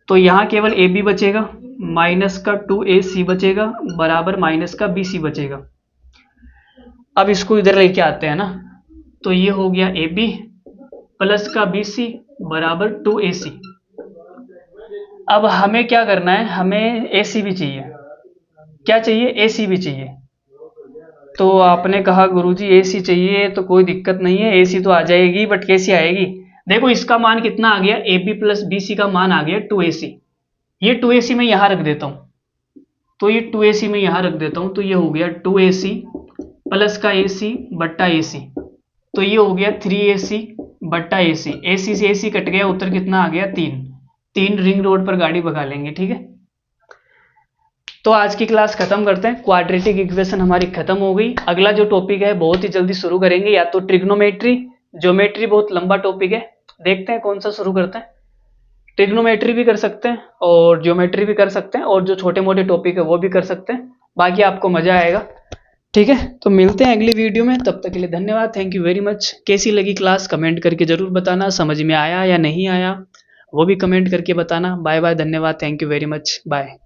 तो यहाँ केवल ab बचेगा, माइनस का 2ac बचेगा बराबर माइनस का bc बचेगा। अब इसको इधर लेके आते हैं ना, तो ये हो गया ab प्लस का bc बराबर 2ac। अब हमें क्या करना है, हमें ac भी चाहिए, क्या चाहिए, ac भी चाहिए। तो आपने कहा गुरुजी AC चाहिए, तो कोई दिक्कत नहीं है, AC तो आ जाएगी, बट कैसे आएगी, देखो इसका मान कितना आ गया, AB प्लस BC का मान आ गया 2AC। ये 2AC मैं यहाँ रख देता हूँ, तो ये 2AC मैं यहाँ रख देता हूँ, तो ये हो गया 2AC प्लस का AC बट्टा AC, तो ये हो गया 3AC बट्टा AC। AC से AC कट गया, उत्तर कितना आ गया, 3 रिंग रोड पर गाड़ी भगा लेंगे, ठीक है। तो आज की क्लास खत्म करते हैं, क्वाड्रेटिक इक्वेशन हमारी खत्म हो गई। अगला जो टॉपिक है बहुत ही जल्दी शुरू करेंगे, या तो ट्रिग्नोमेट्री, ज्योमेट्री बहुत लंबा टॉपिक है, देखते हैं कौन सा शुरू करते हैं। ट्रिग्नोमेट्री भी कर सकते हैं और ज्योमेट्री भी कर सकते हैं, और जो छोटे मोटे टॉपिक है वो भी कर सकते हैं, बाकी आपको मजा आएगा, ठीक है। तो मिलते हैं अगली वीडियो में, तब तक के लिए धन्यवाद, थैंक यू वेरी मच। कैसी लगी क्लास कमेंट करके जरूर बताना, समझ में आया या नहीं आया वो भी कमेंट करके बताना। बाय बाय, धन्यवाद, thank you very much, bye.